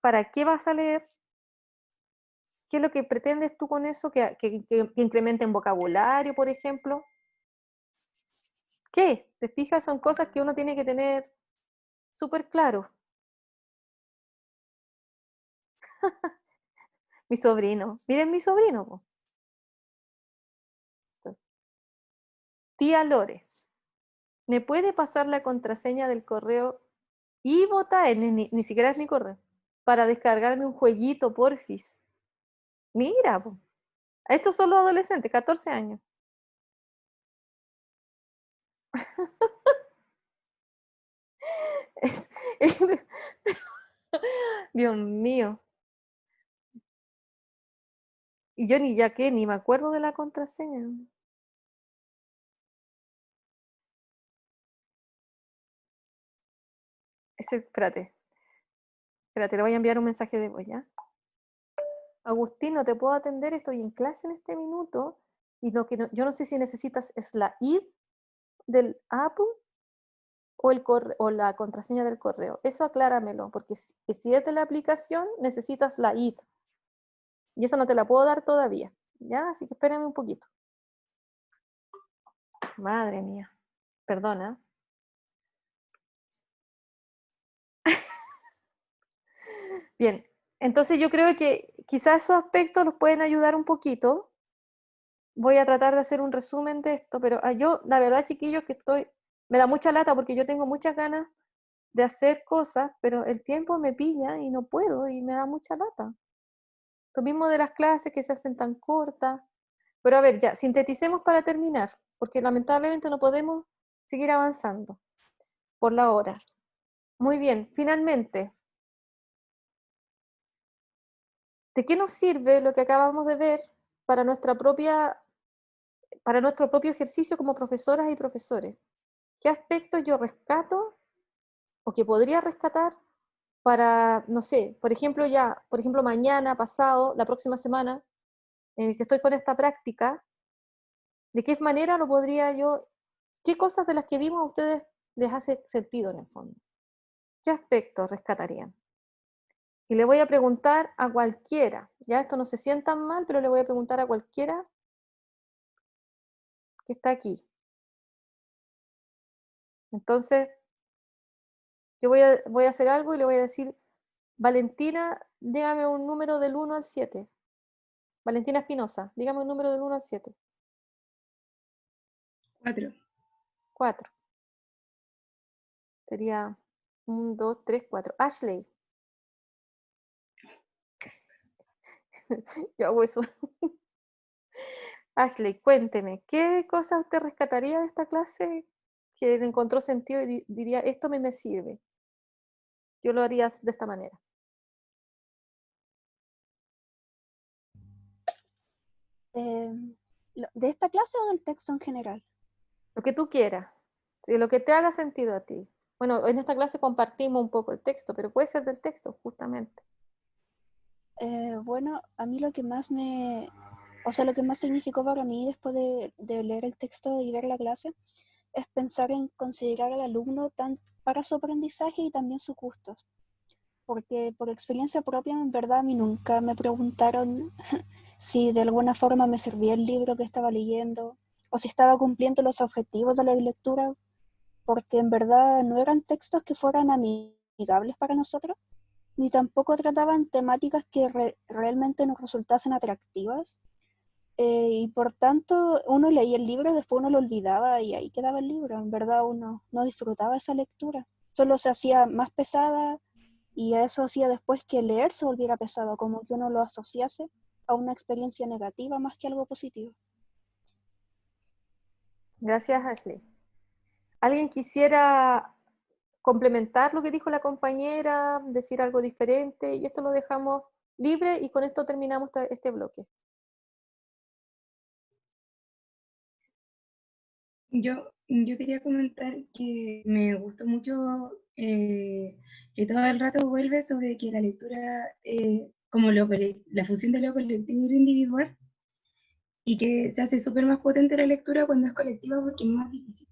para qué vas a leer, qué es lo que pretendes tú con eso, que incrementen vocabulario, por ejemplo. ¿Qué? ¿Te fijas? Son cosas que uno tiene que tener súper claro. Mi sobrino, miren mi sobrino. Po. Tía Lore, ¿me puede pasar la contraseña del correo y votar? Ni siquiera es mi correo. Para descargarme un jueguito, porfis. Mira, po. Estos son los adolescentes, 14 años. Es- es- Dios mío. Y yo ni me acuerdo de la contraseña. Espérate, le voy a enviar un mensaje de voz, ¿ya? Agustín, no te puedo atender, estoy en clase en este minuto, y yo no sé si necesitas es la ID del Apple o la contraseña del correo. Eso acláramelo, porque si es de la aplicación, necesitas la ID. Y esa no te la puedo dar todavía, ¿ya? Así que espérame un poquito. Madre mía, perdona. Bien, entonces yo creo que quizás esos aspectos los pueden ayudar un poquito. Voy a tratar de hacer un resumen de esto, pero yo, la verdad, chiquillos, me da mucha lata porque yo tengo muchas ganas de hacer cosas, pero el tiempo me pilla y no puedo y me da mucha lata. Lo mismo de las clases que se hacen tan cortas. Pero a ver, ya, sinteticemos para terminar, porque lamentablemente no podemos seguir avanzando por la hora. Muy bien, finalmente, ¿de qué nos sirve lo que acabamos de ver para nuestro propio ejercicio como profesoras y profesores? ¿Qué aspectos yo rescato o que podría rescatar para, no sé, por ejemplo, mañana, pasado, la próxima semana, que estoy con esta práctica, ¿de qué manera lo podría yo, qué cosas de las que vimos a ustedes les hace sentido en el fondo? ¿Qué aspectos rescatarían? Y le voy a preguntar a cualquiera, ya esto no se sientan mal, pero le voy a preguntar a cualquiera que está aquí. Entonces, yo voy a hacer algo y le voy a decir, Valentina, dígame un número del 1 al 7. Valentina Espinosa, dígame un número del 1 al 7. 4. 4. Sería 1, 2, 3, 4. Ashley. Yo hago eso. Ashley, cuénteme, ¿qué cosas usted rescataría de esta clase que le encontró sentido y diría, esto me sirve? Yo lo haría de esta manera. ¿De esta clase o del texto en general? Lo que tú quieras, lo que te haga sentido a ti. Bueno, en esta clase compartimos un poco el texto, pero puede ser del texto, justamente. Bueno, a mí lo que más O sea, lo que más significó para mí después de leer el texto y ver la clase es pensar en considerar al alumno para su aprendizaje y también sus gustos. Porque por experiencia propia, en verdad, a mí nunca me preguntaron si de alguna forma me servía el libro que estaba leyendo o si estaba cumpliendo los objetivos de la lectura, porque en verdad no eran textos que fueran amigables para nosotros, ni tampoco trataban temáticas que realmente nos resultasen atractivas. Y por tanto, uno leía el libro, después uno lo olvidaba y ahí quedaba el libro. En verdad uno no disfrutaba esa lectura, solo se hacía más pesada y eso hacía después que leer se volviera pesado, como que uno lo asociase a una experiencia negativa más que algo positivo. Gracias, Ashley. ¿Alguien quisiera complementar lo que dijo la compañera, decir algo diferente? Y esto lo dejamos libre y con esto terminamos este bloque. Yo quería comentar que me gustó mucho que todo el rato vuelve sobre que la lectura, como la fusión de lo colectivo y lo individual, y que se hace súper más potente la lectura cuando es colectiva porque es más difícil.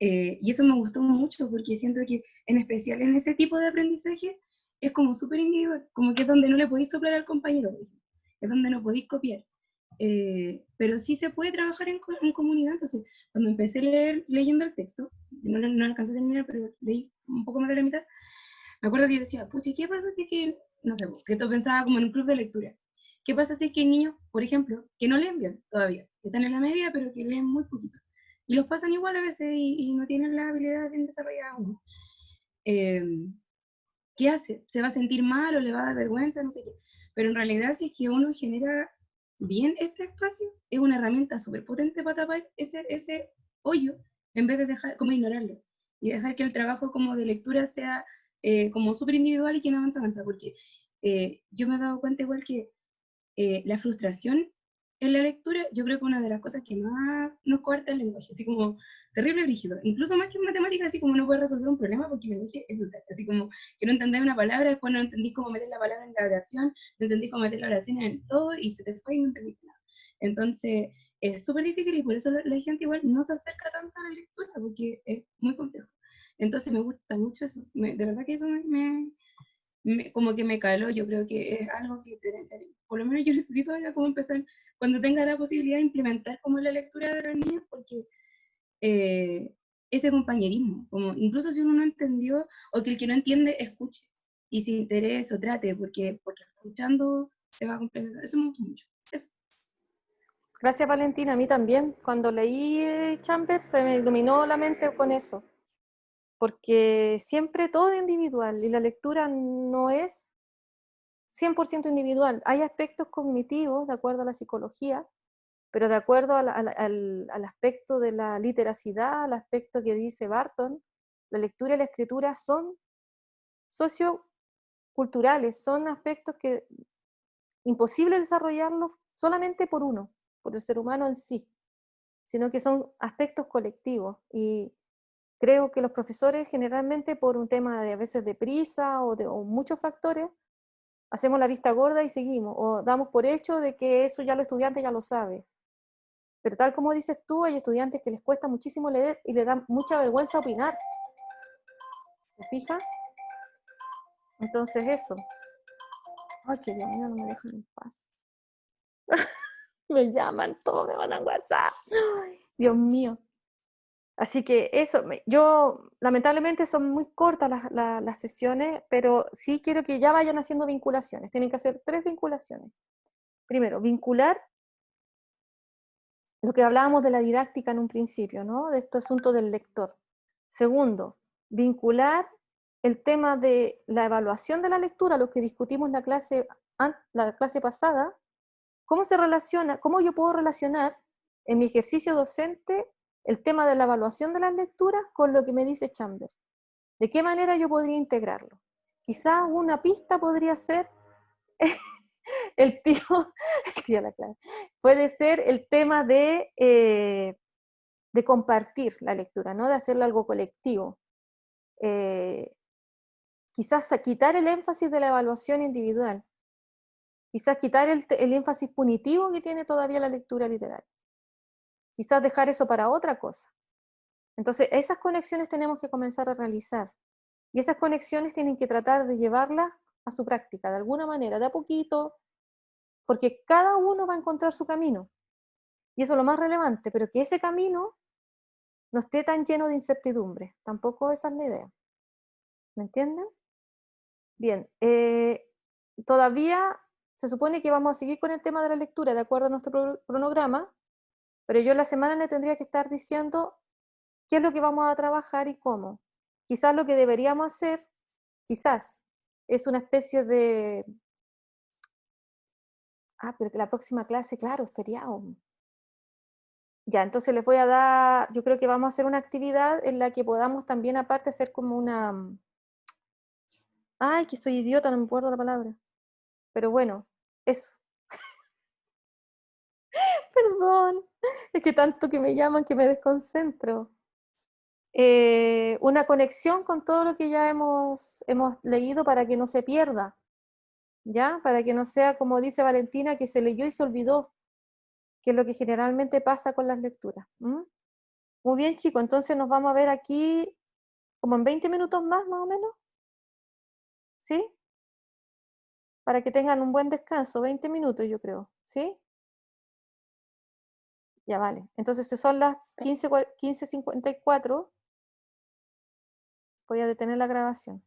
Y eso me gustó mucho porque siento que, en especial en ese tipo de aprendizaje, es como súper individual, como que es donde no le podéis soplar al compañero, por ejemplo, es donde no podéis copiar. Pero sí se puede trabajar en comunidad. Entonces, cuando empecé leyendo el texto, no alcancé a terminar, pero leí un poco más de la mitad, me acuerdo que yo decía, pucha, ¿qué pasa si es que, no sé, que tú pensaba como en un club de lectura? ¿Qué pasa si es que hay niños, por ejemplo, que no leen bien todavía, que están en la media, pero que leen muy poquito? Y los pasan igual a veces y no tienen la habilidad bien desarrollada aún. ¿Qué hace? ¿Se va a sentir mal o le va a dar vergüenza? No sé qué. Pero en realidad, si es que uno genera bien este espacio, es una herramienta súper potente para tapar ese hoyo, en vez de dejar, como ignorarlo, y dejar que el trabajo como de lectura sea como súper individual y que no avanza, porque yo me he dado cuenta igual que la frustración en la lectura, yo creo que una de las cosas que más nos coarta el lenguaje, así como terrible rígido, incluso más que en matemáticas, así como no puedes resolver un problema porque el lenguaje es brutal, así como que no entendés una palabra, después no entendís cómo meter la palabra en la oración, no entendís cómo meter la oración en todo y se te fue y no entendiste nada. Entonces, es súper difícil y por eso la gente igual no se acerca tanto a la lectura porque es muy complejo. Entonces me gusta mucho eso, de verdad que eso como que me caló. Yo creo que es algo que por lo menos yo necesito ahora como empezar cuando tenga la posibilidad de implementar como la lectura de los niños, porque ese compañerismo, como incluso si uno no entendió o que el que no entiende escuche y se interese o trate, porque escuchando se va a complementar. Eso me gusta mucho. Eso. Gracias, Valentina. A mí también. Cuando leí Chambers se me iluminó la mente con eso. Porque siempre todo es individual y la lectura no es 100% individual. Hay aspectos cognitivos de acuerdo a la psicología, pero de acuerdo al aspecto de la literacidad, al aspecto que dice Barton, la lectura y la escritura son socioculturales, son aspectos que imposible desarrollarlos solamente por uno, por el ser humano en sí, sino que son aspectos colectivos. Y creo que los profesores generalmente por un tema de a veces de prisa o muchos factores, hacemos la vista gorda y seguimos, o damos por hecho de que eso ya los estudiantes ya lo saben. Pero tal como dices tú, hay estudiantes que les cuesta muchísimo leer y les da mucha vergüenza opinar. ¿Te fijas? Entonces eso. Ay, que Dios mío, no me dejan en paz. Me llaman todos, me mandan WhatsApp. Ay, Dios mío. Así que eso, yo lamentablemente son muy cortas las sesiones, pero sí quiero que ya vayan haciendo vinculaciones. Tienen que hacer 3 vinculaciones. Primero, vincular lo que hablábamos de la didáctica en un principio, ¿no? De este asunto del lector. Segundo, vincular el tema de la evaluación de la lectura, lo que discutimos en la clase pasada. ¿Cómo se relaciona, cómo yo puedo relacionar en mi ejercicio docente el tema de la evaluación de las lecturas con lo que me dice Chambers? ¿De qué manera yo podría integrarlo? Quizás una pista podría ser el tío de la clase. Puede ser el tema de compartir la lectura, ¿no? De hacerlo algo colectivo. Quizás quitar el énfasis de la evaluación individual Quizás quitar el énfasis punitivo que tiene todavía la lectura literaria. Quizás dejar eso para otra cosa. Entonces, esas conexiones tenemos que comenzar a realizar. Y esas conexiones tienen que tratar de llevarlas a su práctica, de alguna manera, de a poquito, porque cada uno va a encontrar su camino. Y eso es lo más relevante, pero que ese camino no esté tan lleno de incertidumbre. Tampoco esa es la idea. ¿Me entienden? Bien, todavía se supone que vamos a seguir con el tema de la lectura de acuerdo a nuestro cronograma, pero yo la semana le tendría que estar diciendo qué es lo que vamos a trabajar y cómo. Quizás lo que deberíamos hacer, quizás, es una especie de... pero que la próxima clase, claro, es feriado. Ya, entonces les voy a dar, yo creo que vamos a hacer una actividad en la que podamos también aparte hacer como una... Ay, que soy idiota, no me acuerdo la palabra. Pero bueno, eso. Perdón, es que tanto que me llaman que me desconcentro. Una conexión con todo lo que ya hemos leído para que no se pierda, ¿ya? Para que no sea como dice Valentina, que se leyó y se olvidó, que es lo que generalmente pasa con las lecturas. Muy bien, chicos, entonces nos vamos a ver aquí como en 20 minutos más o menos, ¿sí? Para que tengan un buen descanso, 20 minutos yo creo, ¿sí? Ya vale, entonces son las 15:54, voy a detener la grabación.